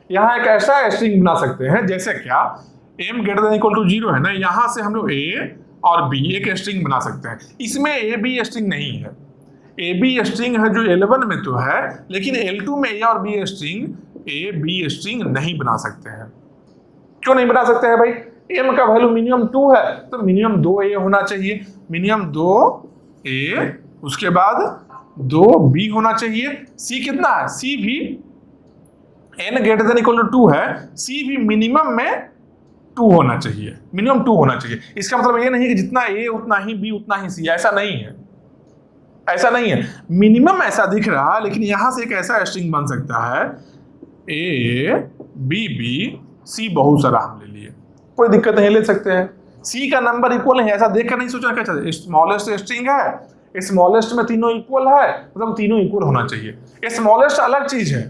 यहाँ एक ऐसा स्ट्रिंग बना सकते हैं जैसे क्या, m greater than equal to 0 है ना, यहां से हम लोग A और B एक स्ट्रिंग बना सकते हैं। इसमें A B स्ट्रिंग नहीं है, A B स्ट्रिंग है जो L1 में तो है, लेकिन L2 में A और B string A B string नहीं बना सकते हैं। क्यों नहीं बना सकते हैं भाई? m का वैल्यू मिनिमम 2 है तो मिनिमम 2A होना चाहिए, मिनिमम 2A, उसके बाद 2B होना चाहिए। C कितना है? C भी n greater than equal to 2 है, C भी मिनिमम में 2 होना चाहिए, मिनिमम 2 होना चाहिए। इसका मतलब ये नहीं कि जितना A उतना ही B उतना ही C, ऐसा नहीं है, ऐसा नहीं है। मिनिमम ऐसा दिख रहा है, लेकिन यहां से एक ऐसा स्ट्रिंग बन सकता है A B B C, बहुत सारा हम ले लिए, कोई दिक्कत नहीं, ले सकते हैं। C का नंबर इक्वल है, ऐसा देखकर नहीं सोचना क्या स्मॉलेस्ट स्ट्रिंग है, स्मॉलेस्ट में तीनों इक्वल है, मतलब तीनों इक्वल होना चाहिए। स्मॉलेस्ट अलग चीज है,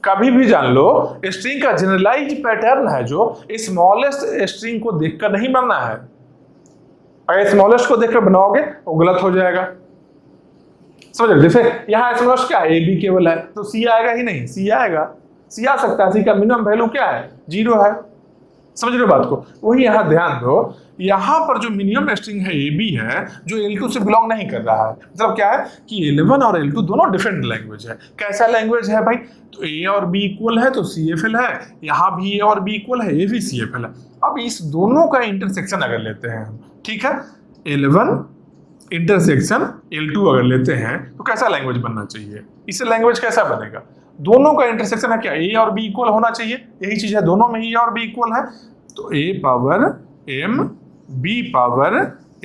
कभी भी जान लो स्ट्रिंग का जनरलाइज पैटर्न है जो स्मॉलेस्ट स्ट्रिंग को देखकर नहीं बनना है। अगर स्मॉलेस्ट को देखकर बनाओगे वो गलत हो जाएगा, समझ रहे? जैसे यहाँ स्मॉलेस्ट क्या है, ए बी केवल है तो सी आएगा ही नहीं, सी आएगा, सी आ सकता है, सी का मिनिमम वैल्यू क्या है, 0 है। समझ रहे हो बात को? वही यहाँ ध्यान दो, यहाँ पर जो मिनिमम स्ट्रिंग है ए बी है जो L2 से बिलोंग नहीं कर रहा है, मतलब क्या है कि L1 और L2 दोनों डिफरेंट लैंग्वेज है। कैसा लैंग्वेज है भाई? तो A और B इक्वल है तो CFL है, यहाँ भी A और B इक्वल है, A भी CFL है। अब इस दोनों का इंटरसेक्शन अगर लेते हैं हम, ठीक है, L1 इंटरसेक्शन L2 अगर लेते हैं तो कैसा लैंग्वेज बनना चाहिए? इससे लैंग्वेज कैसा बनेगा? दोनों का इंटरसेक्शन है क्या, A और B इक्वल होना चाहिए, यही चीज है, दोनों में A और B इक्वल है, तो A power M B power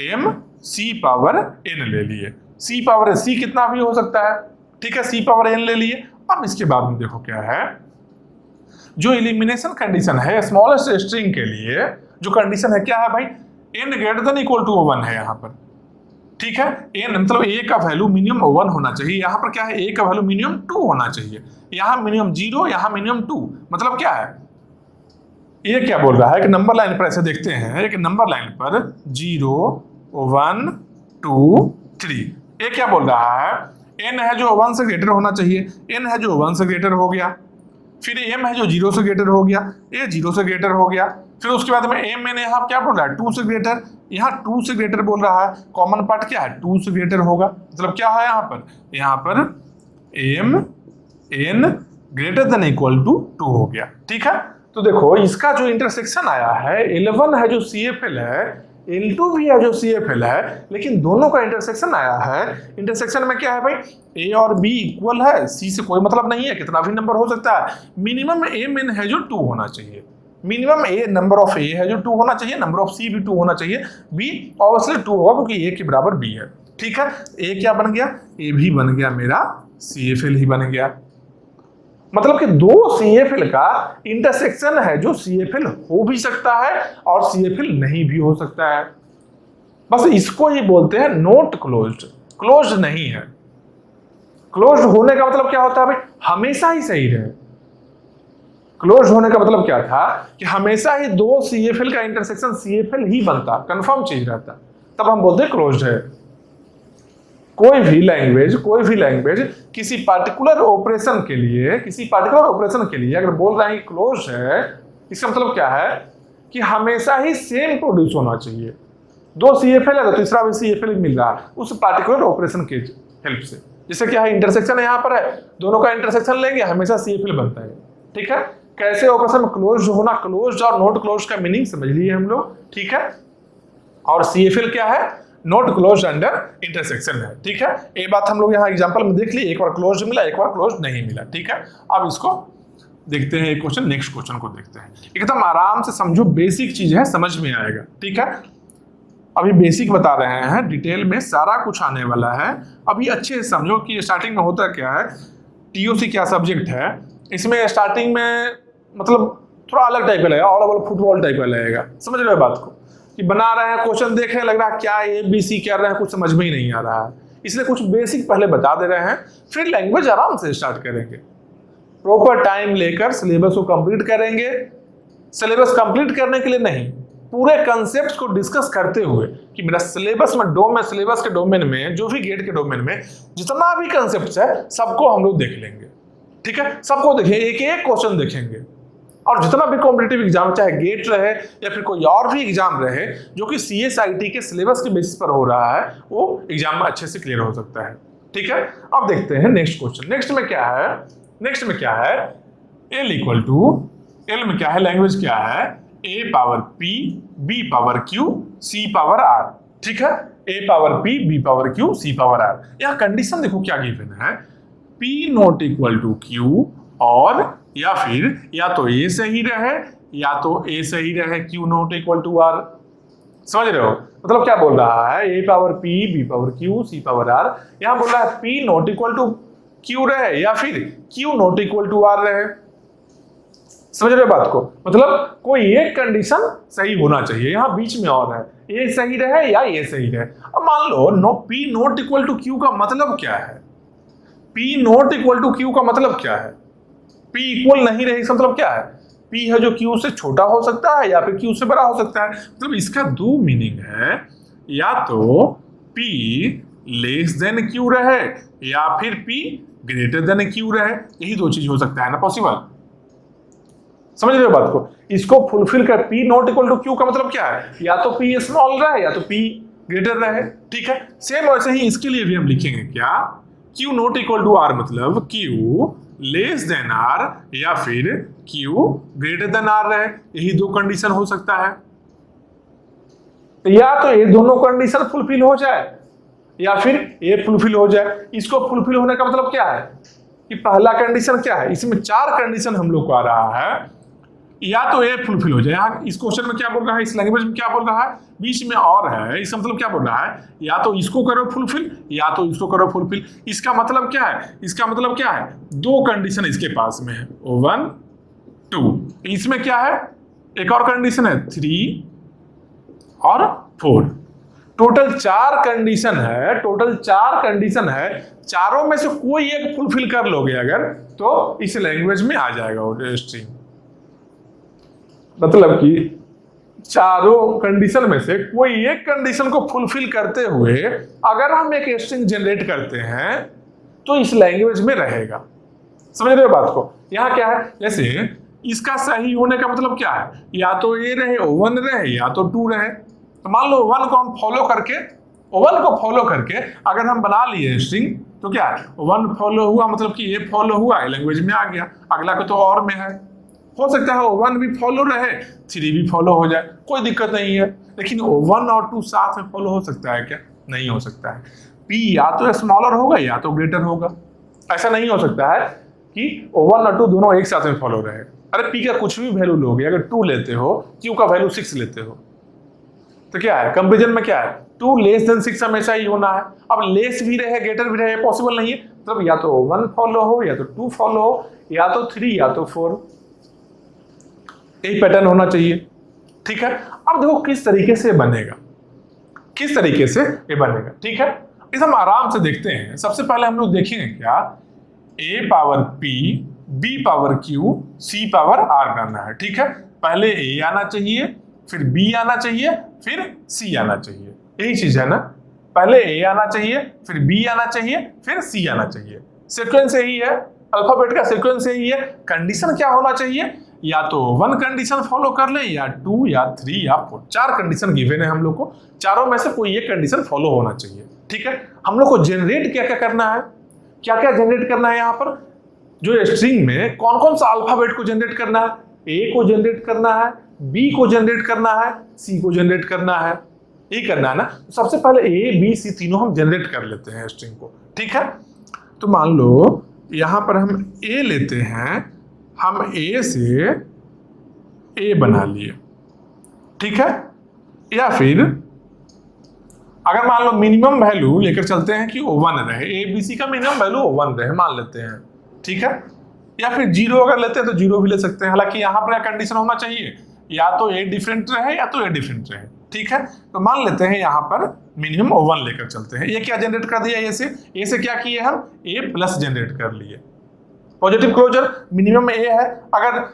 M C power N ले लिए। C पावर C कितना भी हो सकता है, ठीक है, C पावर N ले लिए। अब इसके बाद में देखो क्या है, जो एलिमिनेशन कंडीशन है स्मॉलेस्ट स्ट्रिंग के लिए, जो कंडीशन है क्या है भाई, n greater than equal to 1 है यहाँ पर, ठीक है, n मतलब a का वैल्यू मिनिमम 1 होना चाहिए, यहाँ पर क्या है, a का वैल्यू मिनिमम 2 होना चाहिए, यहाँ मिनिमम 0, यहाँ मिनिमम 2, मतलब क्या है, ये क्या बोल रहा है कि नंबर लाइन पर ऐसे देखते हैं, एक नंबर लाइन पर 0 1 2 3, ये क्या बोल रहा है, n है जो 1 से ग्रेटर होना चाहिए, n है जो 1 से ग्रेटर हो गया, फिर m है जो 0 से ग्रेटर हो गया, a 0 से ग्रेटर हो गया, फिर उसके बाद में m मैंने यहाँ क्या बोल रहा है, 2 से ग्रेटर, यहाँ 2 से ग्रेटर बोल रहा है, कॉमन पार्ट क्या है, 2 से ग्रेटर होगा, मतलब क्या है यहाँ पर m n greater than equal to 2 हो गया, ठीक है। तो देखो इसका जो इंटरसेक्शन आया है, L1 है जो CFL है, L2 भी है जो CFL है, लेकिन दोनों का इंटरसेक्शन आया है। इंटरसेक्शन में क्या है भाई, A और B इक्वल है, C से कोई मतलब नहीं है, कितना भी नंबर हो सकता है, मिनिमम M है जो 2 होना चाहिए, minimum A number of A है जो 2 होना चाहिए, नंबर ऑफ C भी 2 होना चाहिए, B ऑब्वियसली 2 होगा क्योंकि A के बराबर B है, ठीक है। A क्या बन गया, A भी बन गया मेरा CFL ही बन गया, मतलब कि दो CFL का इंटरसेक्शन है जो CFL हो भी सकता है और CFL नहीं भी हो सकता है, बस इसको ही बोलते हैं नॉट क्लोज्ड, क्लोज्ड नहीं है। क्लोज्ड होने का मतलब क्या होता है भाई, हमेशा ही सही रहे। क्लोज्ड होने का मतलब क्या था कि हमेशा ही दो CFL का इंटरसेक्शन CFL ही बनता, कंफर्म चीज रहता, तब हम बोलते हैं क्लोज्ड है। कोई भी लैंग्वेज किसी पार्टिकुलर ऑपरेशन के लिए अगर बोल रहे हैं क्लोज है, इसका मतलब क्या है कि हमेशा ही सेम प्रोड्यूस होना चाहिए। दो CFL है तो तीसरा भी CFL मिल रहा है उस पार्टिकुलर ऑपरेशन के हेल्प से। जैसे क्या है, इंटरसेक्शन यहाँ पर है, दोनों का इंटरसेक्शन लेंगे हमेशा CFL बनता है। ठीक है, कैसे ऑपरेशन में क्लोज होना, क्लोज और नॉट क्लोज का मीनिंग समझ लिए हम लोग। ठीक है, और CFL क्या है, नॉट क्लोज अंडर इंटरसेक्शन है। ठीक है, ये बात हम लोग यहाँ एग्जांपल में देख लिए, एक बार क्लोज मिला एक बार क्लोज नहीं मिला। ठीक है, अब इसको देखते हैं एक क्वेश्चन, नेक्स्ट क्वेश्चन को देखते हैं। एकदम आराम से समझो, बेसिक चीज है, समझ में आएगा। ठीक है, अभी बेसिक बता रहे हैं, डिटेल में सारा कुछ आने वाला है। अभी अच्छे से समझो कि स्टार्टिंग में होता क्या है, TOC क्या सब्जेक्ट है। इसमें स्टार्टिंग में मतलब थोड़ा अलग टाइप का लगेगा, ऑल ओवर फुटबॉल टाइप का लगेगा। समझ रहे हो बात को, कि बना रहे हैं क्वेश्चन, देख रहे हैं, लग रहा है क्या ABC कर रहे हैं, कुछ समझ में ही नहीं आ रहा है। इसलिए कुछ बेसिक पहले बता दे रहे हैं, फिर लैंग्वेज आराम से स्टार्ट करेंगे। प्रॉपर टाइम लेकर सिलेबस को कंप्लीट करेंगे। सिलेबस कंप्लीट करने के लिए नहीं, पूरे कंसेप्ट को डिस्कस करते हुए कि मेरा सिलेबस में सिलेबस के डोमेन में, जो भी गेट के डोमेन में जितना भी कंसेप्ट है सबको हम लोग देख लेंगे। ठीक है, सबको देखेंगे, एक एक क्वेश्चन देखेंगे। और जितना भी कॉम्पिटिटिव एग्जाम, चाहे गेट रहे या फिर कोई और भी एग्जाम रहे जो कि CSIT के सिलेबस के बेसिस पर हो रहा है, वो एग्जाम में अच्छे से क्लियर हो सकता है। ठीक है, अब देखते हैं नेक्स्ट क्वेश्चन। नेक्स्ट में क्या है, L इक्वल टू, L में क्या है, लैंग्वेज क्या है, A power P B power Q C power R। ठीक है, A power P B power Q C power R। यह कंडीशन देखो क्या गिवन है, P not equal to Q, और या फिर या तो A सही रहे या तो A सही रहे, Q not equal to R। समझ रहे हो, मतलब क्या बोल रहा है, A power P B power Q C power R। यहां बोल रहा है P not equal to Q रहे या फिर Q not equal to R रहे। समझ रहे हो बात को, मतलब कोई एक कंडीशन सही होना चाहिए, यहां बीच में और है, A सही रहे या A सही रहे। अब मान लो P not equal to Q का मतलब क्या है, P not equal to Q का मतलब क्या है, P इक्वल नहीं रहे, इसका मतलब क्या है, P है जो Q से छोटा हो सकता है या फिर Q से बड़ा हो सकता है। मतलब इसका दो मीनिंग है, या तो P लेस देन Q रहे या फिर P ग्रेटर देन Q रहे, यही दो चीज हो सकता है ना पॉसिबल। समझ रहे हो बात को, इसको फुलफिल कर P not equal to Q का मतलब क्या है, या तो P स्मॉल रहे या तो P ग्रेटर रहे। ठीक है, सेम वैसे ही इसके लिए भी हम लिखेंगे क्या, Q not equal to R मतलब Q लेस देन R या फिर Q ग्रेटर देन R रहे, यही दो कंडीशन हो सकता है। या तो ये दोनों कंडीशन फुलफिल हो जाए या फिर ये फुलफिल हो जाए। इसको फुलफिल होने का मतलब क्या है कि पहला कंडीशन क्या है, इसमें चार कंडीशन हम लोग को आ रहा है, या तो ये फुलफिल हो जाए। यहाँ इस क्वेश्चन में क्या बोल रहा है, इस लैंग्वेज में क्या बोल रहा है, बीच में और है, इसका मतलब क्या बोल रहा है, या तो इसको करो फुलफिल या तो इसको करो फुलफिल। इसका मतलब क्या है, इसका मतलब क्या है, दो कंडीशन इसके पास में है, 1 2। इसमें क्या है, एक और कंडीशन है 3 और 4। टोटल चार कंडीशन है, टोटल चार कंडीशन है, चारों में से कोई एक फुलफिल कर लोगे अगर, तो इस लैंग्वेज में आ जाएगा वो स्ट्रिंग। मतलब कि चारों कंडीशन में से कोई एक कंडीशन को फुलफिल करते हुए अगर हम एक स्ट्रिंग जनरेट करते हैं तो इस लैंग्वेज में रहेगा। समझ रहे हो बात को, यहाँ क्या है, जैसे इसका सही होने का मतलब क्या है, या तो ये रहे 1 रहे या तो 2 रहे। तो मान लो 1 को हम फॉलो करके, 1 को फॉलो करके अगर हम बना लिए स्ट्रिंग, तो क्या है, 1 फॉलो हुआ मतलब कि ये फॉलो हुआ, लैंग्वेज में आ गया। अगला को तो और में है, हो सकता है 1 भी फॉलो रहे 3 भी फॉलो हो जाए, कोई दिक्कत नहीं है। लेकिन 1 और 2 साथ में फॉलो हो सकता है क्या, नहीं हो सकता है। P या तो स्मॉलर होगा या तो ग्रेटर होगा, ऐसा नहीं हो सकता है कि 1 और 2 दोनों एक साथ में फॉलो रहे। अरे P का कुछ भी वैल्यू लोगे, अगर 2 लेते हो, Q का वैल्यू 6 लेते हो, तो क्या है, कंपेरिजन में क्या है, 2 लेस देन 6 हमेशा ही होना है। अब लेस भी रहे ग्रेटर भी रहे पॉसिबल नहीं है, मतलब या तो 1 फॉलो हो या तो 2 फॉलो हो या तो 3 या तो 4, यही पैटर्न होना चाहिए। ठीक है, अब देखो किस तरीके से बनेगा, किस तरीके से ये बनेगा। ठीक है, इसे हम आराम से देखते हैं। सबसे पहले हम लोग देखेंगे क्या, A power P B power Q C power R करना है। ठीक है, पहले A आना चाहिए, फिर B आना चाहिए, फिर C आना चाहिए, यही चीज है ना, पहले A आना चाहिए, फिर B आना चाहिए, फिर C आना चाहिए। सीक्वेंस यही है, अल्फाबेट का सीक्वेंस यही है। कंडीशन क्या होना चाहिए, या तो 1 कंडीशन फॉलो कर लें, या 2 या 3 या 4, 4 कंडीशन गिवन है हम लोग को, चारों में से कोई एक कंडीशन फॉलो होना चाहिए। ठीक है, हम लोग को जनरेट क्या क्या करना है, क्या क्या जनरेट करना है यहाँ पर, जो स्ट्रिंग में कौन कौन सा अल्फाबेट को जनरेट करना है, ए को जनरेट करना है, बी को जनरेट करना है, सी को जनरेट करना है, ये करना है ना। तो सबसे पहले ए बी सी तीनों हम जनरेट कर लेते हैं स्ट्रिंग को। ठीक है, तो मान लो यहां पर हम ए लेते हैं, हम ए से ए बना लिए। ठीक है, या फिर अगर मान लो मिनिमम वैल्यू लेकर चलते हैं कि वो 1 रहे, ए बी सी का मिनिमम वैल्यू 1 रहे मान लेते हैं। ठीक है, या फिर 0 अगर लेते हैं तो 0 भी ले सकते हैं। हालांकि यहाँ पर कंडीशन होना चाहिए या तो ए डिफरेंट रहे या तो ए डिफरेंट रहे। ठीक है, तो मान लेते हैं यहाँ पर मिनिमम 1 लेकर चलते हैं। ये क्या जनरेट कर दिया, ए से क्या किए हम, ए प्लस जनरेट कर लिए। पॉजिटिव क्लोजर मिनिमम ए है, अगर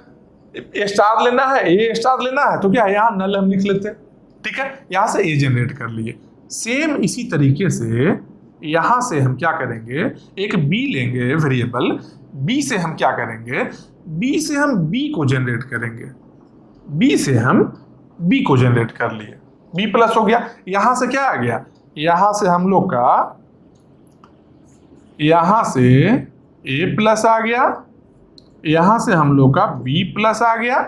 ए स्टार लेना है, ए स्टार लेना है तो क्या यहाँ नल हम लिख लेते हैं। ठीक है, यहाँ से ए जनरेट कर लिए। सेम इसी तरीके से यहां से हम क्या करेंगे, एक बी लेंगे वेरिएबल, बी से हम क्या करेंगे, बी से हम बी को जनरेट करेंगे, बी से हम बी को जनरेट कर लिए, बी प्लस हो गया। यहां से क्या आ गया, यहां से हम लोग का यहां से ए प्लस आ गया, यहां से हम लोग का बी प्लस आ गया।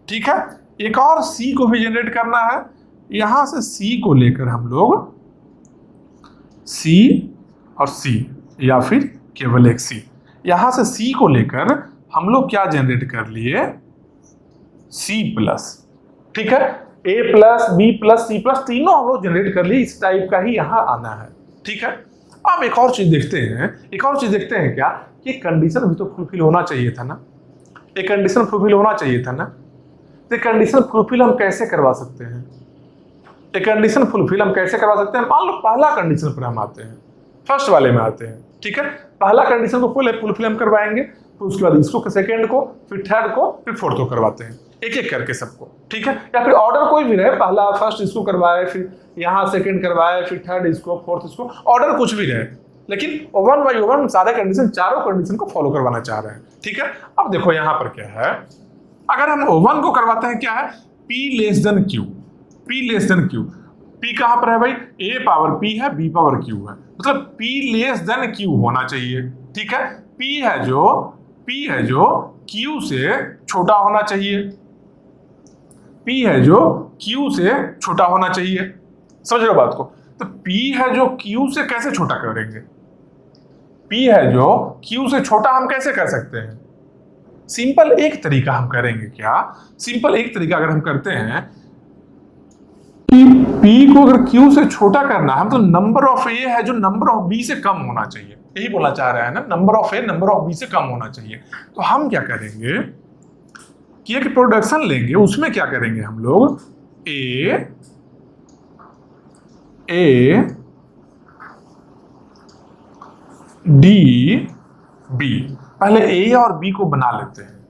ठीक है, एक और सी को भी जनरेट करना है, यहां से सी को लेकर हम लोग सी और सी, या फिर केवल एक सी, यहां से सी को लेकर हम लोग क्या जनरेट कर लिए, सी प्लस। ठीक है, A plus B plus C plus तीनों हम लोग जनरेट कर लिए, इस टाइप का ही यहां आना है। ठीक है, अब एक और चीज देखते हैं, क्या कि कंडीशन भी तो फुलफिल होना चाहिए था ना, एक कंडीशन फुलफिल होना चाहिए था ना। तो कंडीशन फुलफिल हम कैसे करवा सकते हैं, एक कंडीशन फुलफिल हम कैसे करवा सकते हैं। मान लो पहला कंडीशन पर हम आते हैं, फर्स्ट वाले में आते हैं। ठीक है, पहला कंडीशन को फुलफिल हम करवाएंगे, फिर उसके बाद इसको सेकंड को, फिर थर्ड को, फिर फोर्थ को करवाते हैं, एक एक करके सबको। ठीक है, या फिर ऑर्डर कोई भी रहे, पहला फर्स्ट इसको करवाए, फिर यहाँ सेकंड करवाए, फिर थर्ड इसको, फोर्थ इसको, ऑर्डर कुछ भी रहे, लेकिन 1 बाई 1 सारे कंडीशन, चारों कंडीशन को फॉलो करवाना चाह रहे हैं। ठीक है, अब देखो यहाँ पर क्या है, अगर हम 1 को करवाते हैं क्या है, P less than Q, P less than Q, P कहां पर है भाई, A पावर P है, B पावर Q है, मतलब P लेस देन Q होना चाहिए। ठीक है, P है जो Q से छोटा होना चाहिए, P है जो Q से छोटा होना चाहिए, समझ रहे हो बात को। तो P है जो Q से कैसे छोटा करेंगे, P है जो Q से छोटा हम कैसे कर सकते हैं, सिंपल एक तरीका हम करेंगे, क्या सिंपल एक तरीका अगर हम करते हैं, P को अगर Q से छोटा करना है, हम तो नंबर ऑफ A है जो नंबर ऑफ B से कम होना चाहिए, यही बोलना चाह रहा है ना, number of A number of B से कम होना चाहिए। तो हम क्या करेंगे कि एक प्रोडक्शन लेंगे, उसमें क्या करेंगे हम लोग, A D B, पहले A और B को बना लेते हैं,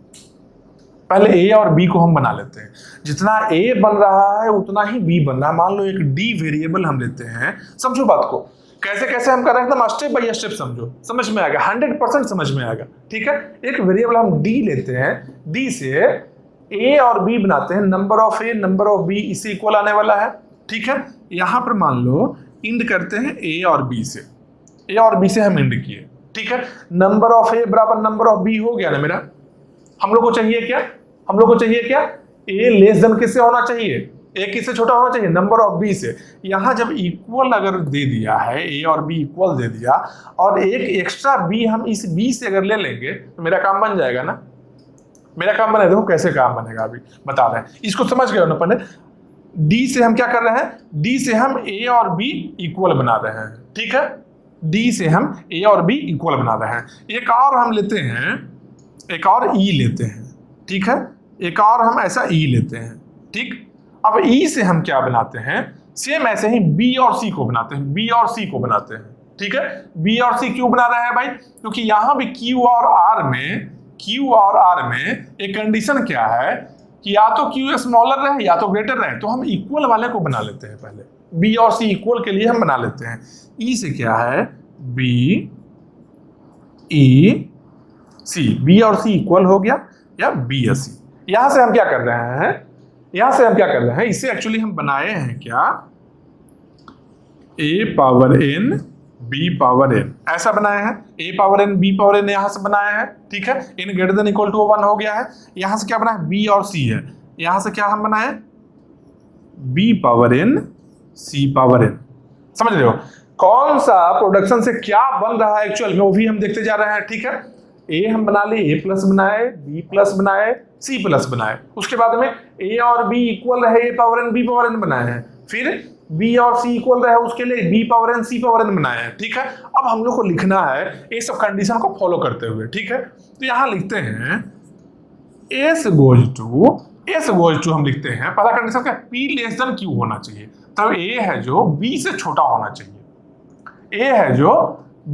पहले A और B को हम बना लेते हैं। जितना A बन रहा है उतना ही B बन रहा है। मान लो एक D वेरिएबल हम लेते हैं, समझो बात को, कैसे कैसे हम कर रहे हैं, एकदम स्टेप बाय स्टेप समझो, समझ में आएगा, 100% समझ में आएगा। ठीक है, एक वेरिएबल हम D लेते हैं, D से A और B बनाते हैं, number of A number of B इसे इक्वल आने वाला है। ठीक है, यहां पर मान लो इंड करते हैं A और B से, A और B से हम इंड किए। ठीक है, नंबर ऑफ A बराबर नंबर ऑफ B हो गया ना मेरा। हम लोग को चाहिए क्या, A लेस देन किससे होना चाहिए, A किससे छोटा होना चाहिए, नंबर ऑफ B से। यहां जब इक्वल अगर दे दिया है, A और B इक्वल दे दिया, और एक एक्स्ट्रा B हम इस B से अगर ले लेंगे तो मेरा काम बन जाएगा ना, मेरा काम बने। देखो कैसे काम बनेगा, अभी बता रहे हैं, इसको समझ गए ना अपन। D से हम क्या कर रहे हैं, D से हम A और B इक्वल बना रहे हैं। ठीक है, D से हम A और B इक्वल बना रहे हैं। एक और हम लेते हैं, एक और E लेते हैं। ठीक है, एक और हम ऐसा E लेते हैं। ठीक, अब E से हम क्या बनाते हैं, सेम ऐसे ही B और C को बनाते हैं, B और C को बनाते हैं। ठीक है, B और C क्यों बना रहे हैं भाई, क्योंकि यहां भी Q और R में एक कंडीशन क्या है कि या तो Q स्मॉलर रहे या तो ग्रेटर रहे, तो हम इक्वल वाले को बना लेते हैं। पहले B और C इक्वल के लिए हम बना लेते हैं। E से क्या है, B E C, B और C इक्वल हो गया, या B और C। यहां से हम क्या कर रहे हैं, यहां से हम क्या कर रहे हैं, इसे एक्चुअली हम बनाए हैं क्या, a power n b power n, ऐसा बनाए हैं। a power n b power n यहां से बनाया है, ठीक है। n greater than equal to 1 हो गया है। यहां से क्या बना है, b और c है। यहां से क्या हम बनाए, b power n c power n। समझ रहे हो कौन सा प्रोडक्शन से क्या बन रहा है एक्चुअल में, वो भी हम देखते जा रहे हैं, ठीक है। ए हम बना लिए, a प्लस बनाए, b प्लस बनाए, c प्लस बनाए। उसके बाद में a और b इक्वल रहे, a power n b power n बनाए हैं। फिर b और c इक्वल रहे, उसके लिए b power n c power n बनाए हैं, ठीक है। अब हम लोग को लिखना है ये सब कंडीशन को फॉलो करते हुए, ठीक है। तो यहां लिखते हैं s गोज टू हम लिखते हैं पहला कंडीशन क्या, p लेस देन q होना चाहिए। तब a है जो b से छोटा होना चाहिए, a है जो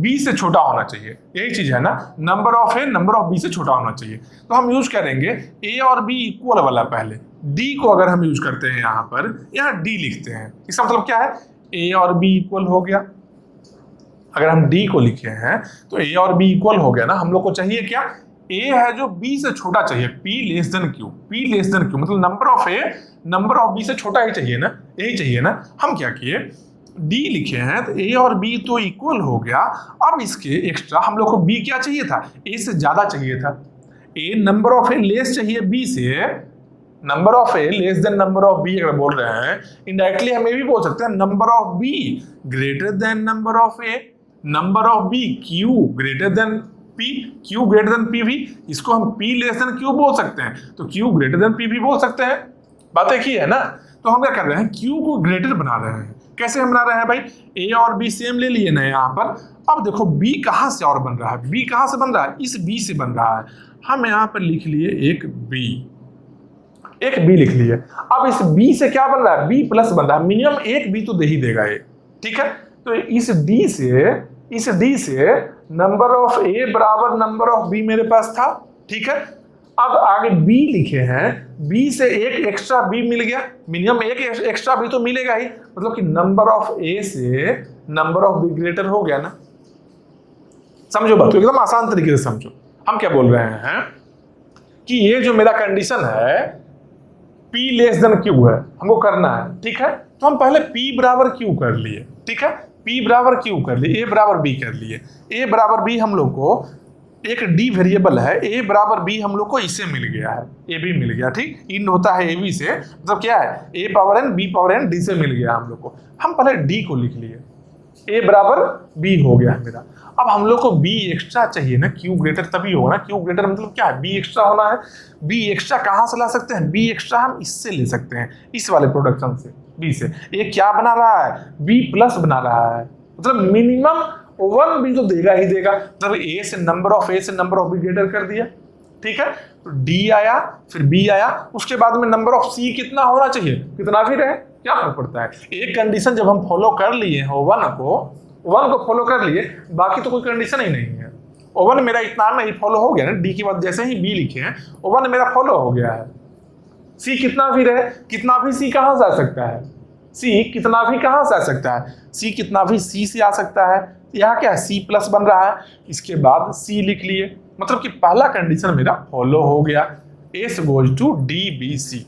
b से छोटा होना चाहिए, यही चीज है ना, number of a number of b से छोटा होना चाहिए। तो हम यूज करेंगे a और b इक्वल वाला, पहले d को अगर हम यूज करते हैं यहाँ पर, यहाँ d लिखते हैं, इसका मतलब क्या है, a और b इक्वल हो गया। अगर हम d को लिखे हैं तो a और b इक्वल हो गया ना। हम लोग को चाहिए क्या, a है जो b से छोटा चाहिए, p less than q, p less than q मतलब number of a number of b से छोटा ही चाहिए ना, यही चाहिए ना। हम क्या किए, d लिखे हैं तो a और b तो इक्वल हो गया। अब इसके एक्स्ट्रा हम लोग को b क्या चाहिए था, a से ज्यादा चाहिए था। a number of a less चाहिए b से, number of a less than number of b अगर बोल रहे हैं, इनडायरेक्टली हम ये भी बोल सकते हैं number of b greater than number of a, number of b q greater than p, q greater than p भी, इसको हम p लेस देन q बोल सकते हैं, तो q ग्रेटर देन p भी बोल सकते हैं। बात एक ही है ना। तो हम क्या कर रहे हैं, q को ग्रेटर बना रहे हैं। कैसे हम बना रहे हैं भाई, a और b सेम ले लिए ना यहाँ पर। अब देखो b कहाँ से और बन रहा है, b कहाँ से बन रहा है, इस b से बन रहा है। हम यहाँ पर लिख लिए एक b लिख लिए। अब इस b से क्या बन रहा है, b प्लस बन रहा है, मिनिमम एक b तो दे ही देगा ये, ठीक है। तो इस d से नंबर ऑफ a बराबर नंबर ऑफ b मेरे पास था, ठीक है। अब आगे b लिखे हैं, b से एक एक्स्ट्रा b मिल गया, मिनिमम एक एक्स्ट्रा b तो मिलेगा ही, मतलब कि नंबर ऑफ a से नंबर ऑफ b ग्रेटर हो गया ना। समझो बात, तो एकदम आसान तरीके से समझो। हम क्या बोल रहे हैं कि ये जो मेरा कंडीशन है p लेस देन q है, हमको करना है, ठीक है। तो हम पहले p बराबर q कर लिए, ठीक है, p बराबर q कर लिए, a बराबर b कर लिए। a बराबर b हम लोग को एक d वेरिएबल है, a बराबर b हम लोग को इससे मिल गया है, a b मिल गया, ठीक। इन होता है a b से, मतलब क्या है, a power n b power n d से मिल गया हम लोग को। हम पहले d को लिख लिए, a बराबर b हो गया है मेरा। अब हम लोग को b एक्स्ट्रा चाहिए ना, q ग्रेटर तभी होगा ना। q ग्रेटर मतलब क्या है, b एक्स्ट्रा होना है। b एक्स्ट्रा कहाँ से ला सकते हैं, b एक्स्ट्रा हम इससे ले सकते हैं, इस वाले प्रोडक्शन से, b से। ये क्या बना रहा है, b प्लस बना रहा है, मतलब मिनिमम 1 b तो देगा ही देगा। मतलब a से नंबर ऑफ b ग्रेटर कर दिया, ठीक है। तो d आया, फिर b आया, उसके बाद में नंबर ऑफ c कितना होना चाहिए, कितना भी रहे, क्या फर्क पड़ता है। एक कंडीशन जब हम फॉलो कर लिए हैं, वन को फॉलो कर लिए, बाकी तो कोई कंडीशन ही नहीं है। ओवन मेरा इतना में ही फॉलो हो गया ना, डी के बाद जैसे ही बी लिखे हैं, ओवन मेरा फॉलो हो गया है। सी कितना भी रहे, कितना भी सी कहाँ से आ सकता है, सी कितना भी कहाँ से आ सकता है, सी कितना भी सी से आ सकता है। यहाँ क्या है, सी प्लस बन रहा है, इसके बाद सी लिख लिए, मतलब कि पहला कंडीशन मेरा फॉलो हो गया, S goes to D B C,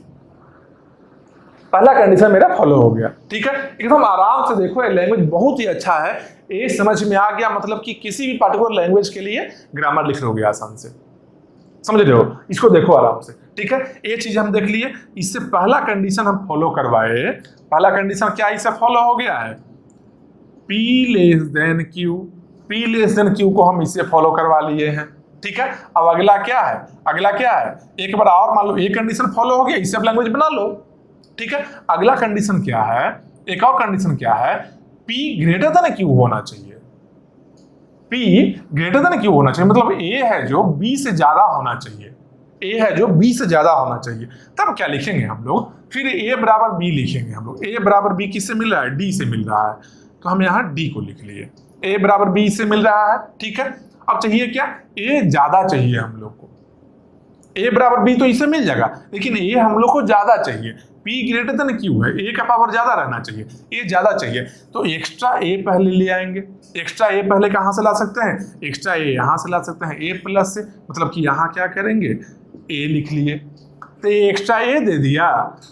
पहला कंडीशन मेरा फॉलो हो गया, ठीक है। एकदम आराम से देखो, ये लैंग्वेज बहुत ही अच्छा है, ये समझ में आ गया, मतलब कि किसी भी पार्टिकुलर लैंग्वेज के लिए ग्रामर लिख लोगे आसान से, समझ रहे हो। इसको देखो आराम से, ठीक है। ये चीज हम देख लिए, इससे पहला कंडीशन हम फॉलो करवाए। पहला कंडीशन क्या इससे फॉलो हो गया है, P less than Q, P less than Q को हम इससे फॉलो करवा लिए हैं, ठीक है। अब अगला क्या है, अगला क्या है, एक बार और मान लो ये कंडीशन फॉलो हो गया, इससे अब लैंग्वेज बना लो, ठीक है। अगला कंडीशन क्या है, एक और कंडीशन क्या है, P ग्रेटर देन Q होना चाहिए, P ग्रेटर देन Q होना चाहिए, मतलब A है जो B से ज्यादा होना चाहिए, A है जो B से ज्यादा होना चाहिए। तब क्या लिखेंगे हम लोग, फिर A बराबर B लिखेंगे हम लोग। A बराबर B किससे मिल रहा है, D से मिल रहा है, तो हम यहाँ D को लिख लिए, A बराबर B से मिल रहा है, ठीक है। अब चाहिए क्या, A ज्यादा चाहिए हम लोग को, A बराबर B तो इससे मिल जाएगा, लेकिन A हम लोग को ज्यादा चाहिए, P ग्रेटर देन Q है, A का पावर ज्यादा रहना चाहिए, A ज्यादा चाहिए, तो एक्स्ट्रा A पहले ले आएंगे। एक्स्ट्रा A पहले कहाँ से ला सकते हैं, एक्स्ट्रा A यहाँ से ला सकते हैं, A प्लस से, मतलब कि यहाँ क्या करेंगे, A लिख लिए, तो ये एक्स्ट्रा ए दे दिया,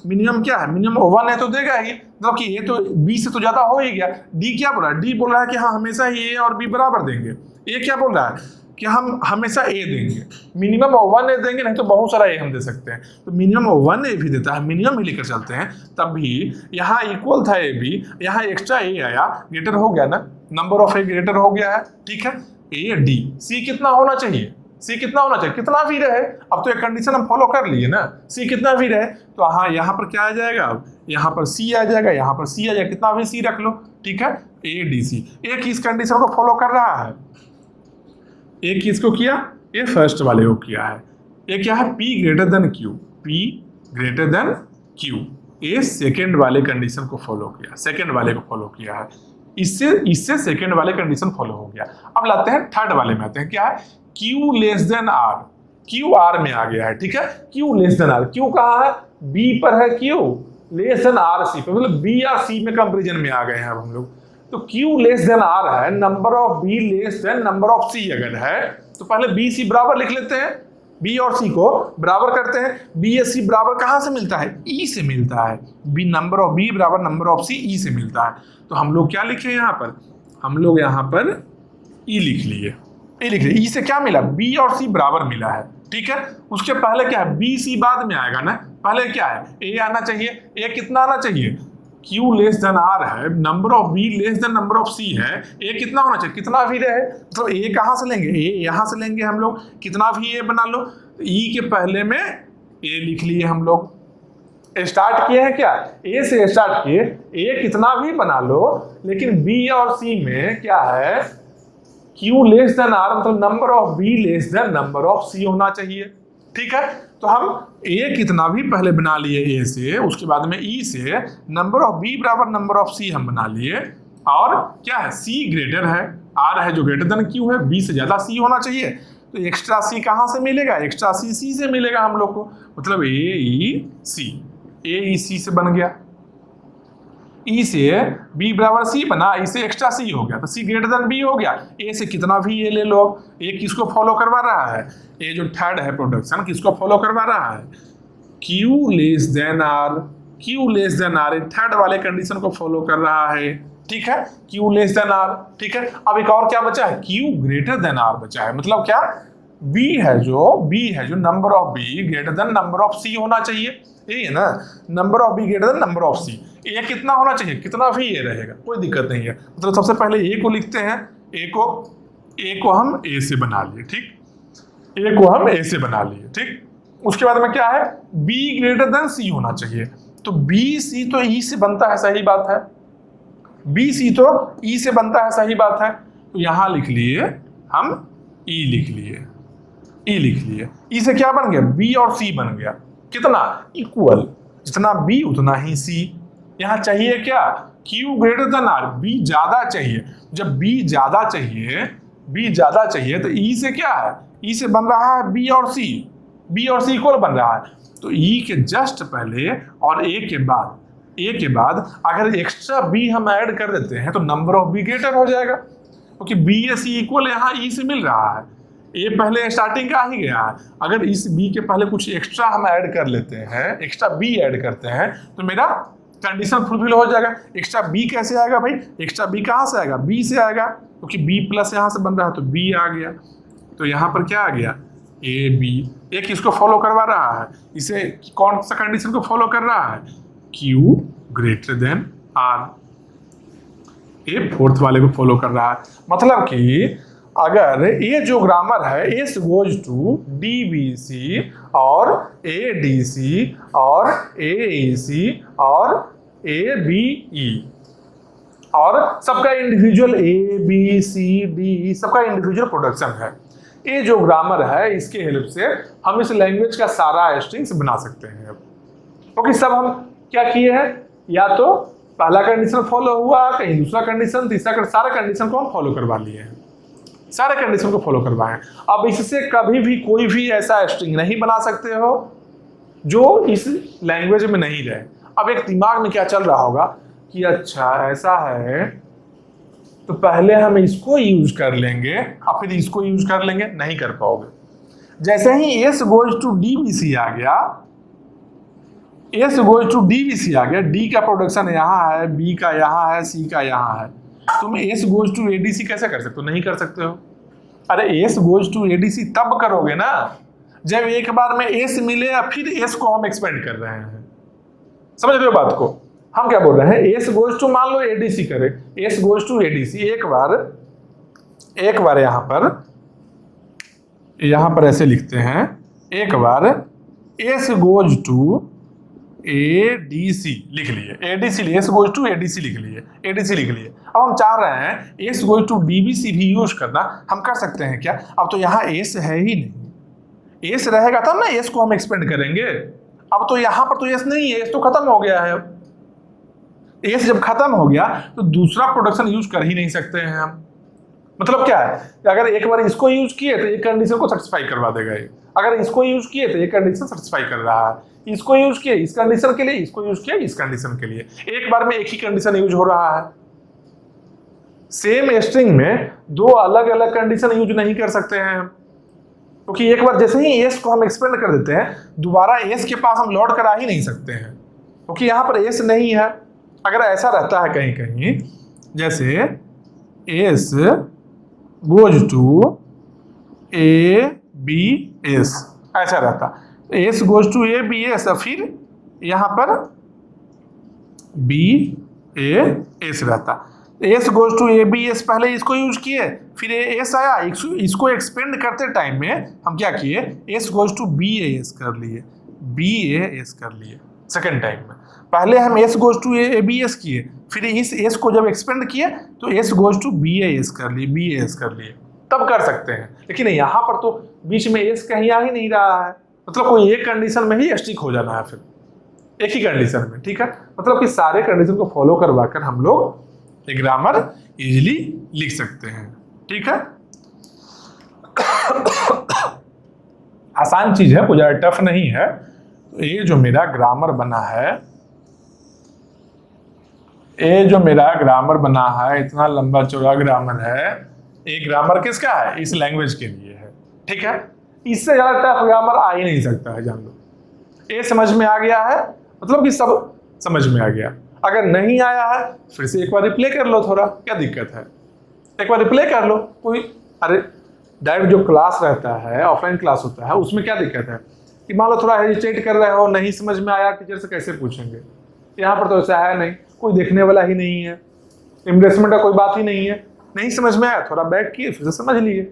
मिनिमम क्या है, मिनिमम 1 है तो देगा ही, मतलब कि ए तो बी से तो ज्यादा हो ही गया। डी क्या बोल रहा है, डी बोल रहा है कि हाँ हमेशा ही ए और बी बराबर देंगे। ए क्या बोल रहा है कि हम हमेशा ए देंगे, मिनिमम 1 ए देंगे, नहीं तो बहुत सारा ए हम दे सकते हैं, तो मिनिमम 1 ए भी देता है, मिनिमम ही लेकर चलते हैं। तब भी यहाँ इक्वल था ए बी, यहाँ एक्स्ट्रा ए आया, ग्रेटर हो गया ना, नंबर ऑफ ए ग्रेटर हो गया है, ठीक है। ए डी सी कितना होना चाहिए, सी कितना होना चाहिए, कितना भी रहे, अब तो एक कंडीशन हम फॉलो कर लिए ना, सी कितना भी रहे, तो हाँ यहाँ पर क्या आ जाएगा, अब यहाँ पर सी आ जाएगा, यहाँ पर सी आ जाएगा, कितना भी सी रख लो, ठीक है। ए डी सी एक इस कंडीशन को फॉलो कर रहा है, एक किसको किया, ये फर्स्ट वाले को किया है। ये क्या है, P greater than Q, P greater than Q, ये सेकेंड वाले कंडीशन को फॉलो किया, सेकेंड वाले को फॉलो किया है, इससे सेकेंड वाले कंडीशन फॉलो हो गया। अब लाते हैं थर्ड वाले में, आते हैं क्या है, Q less than R, Q R में आ गया है, ठीक है। Q less than R, Q कहाँ है, B पर है, Q less than R C पर, मतलब B और C में कंपेरिजन में आ गए हैं अब हम लोग। तो Q लेस देन R है, number of B less than number of C अगर है तो पहले B C बराबर लिख लेते हैं, B और C को बराबर करते हैं। B या C बराबर कहाँ से मिलता है, E से मिलता है, B नंबर ऑफ B बराबर नंबर ऑफ C E से मिलता है। तो हम लोग क्या लिखे यहाँ पर, हम लोग यहाँ पर E लिख लिए, E लिख लिए। E से क्या मिला, B और C बराबर मिला है, ठीक है। उसके पहले क्या है, B C बाद में आएगा ना, पहले क्या है, A आना चाहिए, A कितना आना चाहिए, Q लेस देन R है, number of B less than number of C है, A कितना होना चाहिए, कितना भी रहे, तो A कहाँ से लेंगे, A यहाँ से लेंगे हम लोग, कितना भी A बना लो, E के पहले में A लिख लिए हम लोग, स्टार्ट किए हैं क्या, A से स्टार्ट किए, A कितना भी बना लो, लेकिन B और C में क्या है, Q लेस देन R, मतलब number of B less than number of C होना चाहिए, ठीक है। तो हम A कितना भी पहले बना लिए A से, उसके बाद में E से नंबर ऑफ B बराबर नंबर ऑफ C हम बना लिए, और क्या है, C ग्रेटर है, R है जो ग्रेटर देन Q है, B से ज्यादा C होना चाहिए, तो एक्स्ट्रा C कहाँ से मिलेगा, एक्स्ट्रा C से मिलेगा हम लोग को, मतलब A E C से बन गया, E से B बराबर C बना, E से एक्स्ट्रा C हो गया, तो C ग्रेटर देन B हो गया। A से कितना भी A ले लो, अब A किसको फॉलो करवा रहा है, A जो थर्ड है प्रोडक्शन किसको फॉलो करवा रहा है, Q less than R, Q less than R, third वाले कंडीशन को फॉलो कर रहा है, ठीक है। Q लेस देन R, ठीक है। अब एक और क्या बचा है, Q ग्रेटर देन R बचा है, मतलब क्या, B है जो number of B greater than number of C होना चाहिए, यही है ना, number of B greater than number of C। A कितना होना चाहिए, कितना भी A रहेगा, कोई दिक्कत नहीं है, मतलब सबसे पहले A को लिखते हैं, A को हम A से बना लिए, ठीक, A को हम A से बना लिए, ठीक। उसके बाद में क्या है, B ग्रेटर देन C होना चाहिए, तो B C तो E से बनता है, सही बात है, B C तो E से बनता है, सही बात है, तो यहां लिख लिए हम E लिख लिए, E लिख लिए। E से क्या बन गया, B और C बन गया, कितना, इक्वल, जितना B उतना ही C। यहाँ चाहिए क्या, Q greater than R, B ज्यादा चाहिए, जब B ज्यादा चाहिए तो E से क्या है, E से बन रहा है B और C इक्वल बन रहा है, तो E के जस्ट पहले और A के बाद अगर एक्स्ट्रा B हम ऐड कर देते हैं तो नंबर ऑफ B ग्रेटर हो जाएगा, क्योंकि B या C इक्वल यहाँ E से मिल रहा है, A पहले स्टार्टिंग का ही गया है, अगर इस B के पहले कुछ एक्स्ट्रा हम ऐड कर लेते हैं, एक्स्ट्रा B ऐड करते हैं तो मेरा कंडीशन फुलफिल हो जाएगा। एक्स्ट्रा B कैसे आएगा भाई, एक्स्ट्रा B कहाँ से आएगा, B से आएगा, क्योंकि B प्लस यहाँ से बन रहा है तो B आ गया, तो यहाँ पर क्या आ गया, A B। एक किसको फॉलो करवा रहा है, इसे कौन सा कंडीशन को फॉलो कर रहा है, Q greater than R, A fourth वाले को फॉलो कर रहा है। मतलब कि अगर ये जो ग्रामर है S गोज टू DBC और ADC और AEC और ABE और सबका इंडिविजुअल ABCD सबका इंडिविजुअल प्रोडक्शन है, ये जो ग्रामर है इसके हेल्प से हम इस लैंग्वेज का सारा स्ट्रिंग्स बना सकते हैं। क्योंकि सब हम क्या किए हैं, या तो पहला कंडीशन फॉलो हुआ, कहीं दूसरा कंडीशन, तीसरा सारे कंडीशन को हम फॉलो करवा लिए हैं, सारे कंडीशन को फॉलो करवाएं। अब इससे कभी भी कोई भी ऐसा स्ट्रिंग नहीं बना सकते हो जो इस लैंग्वेज में नहीं रहे। अब एक दिमाग में क्या चल रहा होगा कि अच्छा ऐसा है तो पहले हम इसको यूज कर लेंगे और फिर इसको यूज कर लेंगे, नहीं कर पाओगे। जैसे ही S गोज टू DBC आ गया S goes to D B C आ गया, डी का प्रोडक्शन यहाँ है, बी का यहाँ है, सी का यहाँ है, तुम एस गोज टू एडीसी कैसे कर सकते हो? नहीं कर सकते हो। अरे एस गोज टू एडीसी तब करोगे ना जब एक बार में एस मिले या फिर एस को हम एक्सपेंड कर रहे हैं। समझ रहे हो बात को? हम क्या बोल रहे हैं, एस गोज टू मान लो एडीसी करे, एस गोज टू एडीसी, एक बार यहां पर ऐसे लिखते हैं, एक बार एस गोज टू एडीसी लिख लिए, ADC S goes to ADC लिख लिए, एडीसी लिख लिए। अब हम चाह रहे हैं एस गोज टू डीबीसी भी यूज करना, हम कर सकते हैं क्या? अब तो यहाँ एस है ही नहीं, एस रहेगा तब ना एस को हम एक्सपेंड करेंगे। अब तो यहाँ पर तो एस नहीं है, एस तो खत्म हो गया है। अब एस जब खत्म हो गया तो दूसरा प्रोडक्शन यूज कर ही नहीं सकते हैं हम। मतलब क्या है, अगर एक बार इसको यूज किए तो एक कंडीशन को सेटिस्फाई करवा देगा ये, अगर इसको यूज किए तो एक कंडीशन सेटिस्फाई कर रहा है, इसको यूज किए इस कंडीशन के लिए, इसको यूज किया इस कंडीशन के लिए, एक बार में एक ही कंडीशन यूज हो रहा है। सेम स्ट्रिंग में दो अलग अलग कंडीशन यूज नहीं कर सकते हैं, क्योंकि एक बार जैसे ही एस को हम एक्सपेंड कर देते हैं दोबारा एस के पास हम लौट कर आ ही नहीं सकते हैं, क्योंकि यहाँ पर एस नहीं है। अगर ऐसा रहता है कहीं कहीं, जैसे S goes to A B S, ऐसा रहता, S goes to A B S, फिर यहां पर बी ए एस रहता, S goes to A B S, पहले इसको यूज किए फिर एस आया, इसको एक्सपेंड करते टाइम में हम क्या किए, S goes to B A S कर लिए, बी ए एस कर लिए सेकेंड टाइम में। पहले हम S goes to A B S किए, फिर इस एस को जब एक्सपेंड किए तो S goes to B A S कर लिए, बी ए एस कर लिए, तब कर सकते हैं। लेकिन यहाँ पर तो बीच में एस कहीं आ ही नहीं रहा है, मतलब कोई एक कंडीशन में ही स्टिक हो जाना है, फिर एक ही कंडीशन में। ठीक है, मतलब कि सारे कंडीशन को फॉलो करवा कर हम लोग ग्रामर इजीली लिख सकते हैं। ठीक है, आसान चीज है, कोई ज्यादा टफ नहीं है। तो ये जो मेरा ग्रामर बना है, ये जो मेरा ग्रामर बना है, इतना लंबा चौड़ा ग्रामर है, ये ग्रामर किसका है? इस लैंग्वेज के लिए है। ठीक है, इससे ज्यादा टफ ग्रामर आ ही नहीं सकता है, जान लो। ये समझ में आ गया है, मतलब कि सब समझ में आ गया। अगर नहीं आया है फिर से एक बार रिप्ले कर लो, थोड़ा क्या दिक्कत है, एक बार रिप्ले कर लो। कोई अरे डायरेक्ट जो क्लास रहता है, ऑफलाइन क्लास होता है, उसमें क्या दिक्कत है कि मान लो थोड़ा हेजिटेट कर रहे हो, नहीं समझ में आया, टीचर से कैसे पूछेंगे? यहाँ पर तो ऐसा है नहीं, कोई देखने वाला ही नहीं है, एम्बेरसमेंट का कोई बात ही नहीं है। नहीं समझ में आया, थोड़ा बैक किए, फिर से समझ लिए,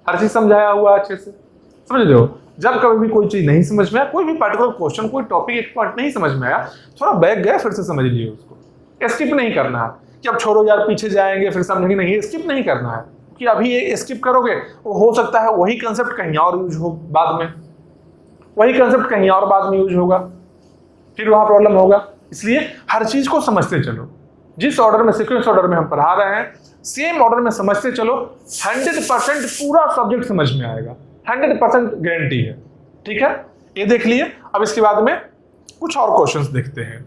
हर चीज समझाया हुआ अच्छे से। समझ रहे हो? जब कभी भी कोई चीज नहीं समझ में आया, कोई भी पर्टिकुलर क्वेश्चन, कोई टॉपिक, एक पॉइंट नहीं समझ में आया, थोड़ा बैक गए, फिर से समझ लिए उसको। स्किप नहीं करना है कि अब छोड़ो यार पीछे जाएंगे फिर समझेंगे, नहीं, स्किप नहीं करना है, कि अभी ये स्किप करोगे वो हो सकता है वही कंसेप्ट कहीं और यूज हो बाद में, वही कंसेप्ट कहीं और बाद में यूज होगा, फिर वहां प्रॉब्लम होगा। इसलिए हर चीज को समझते चलो, जिस ऑर्डर में, सीक्वेंस ऑर्डर में हम पढ़ा रहे हैं, सेम ऑर्डर में समझते चलो, 100% पूरा सब्जेक्ट समझ में आएगा, 100% गारंटी है। ठीक है, ये देख लिए। अब इसके बाद में कुछ और क्वेश्चंस देखते हैं।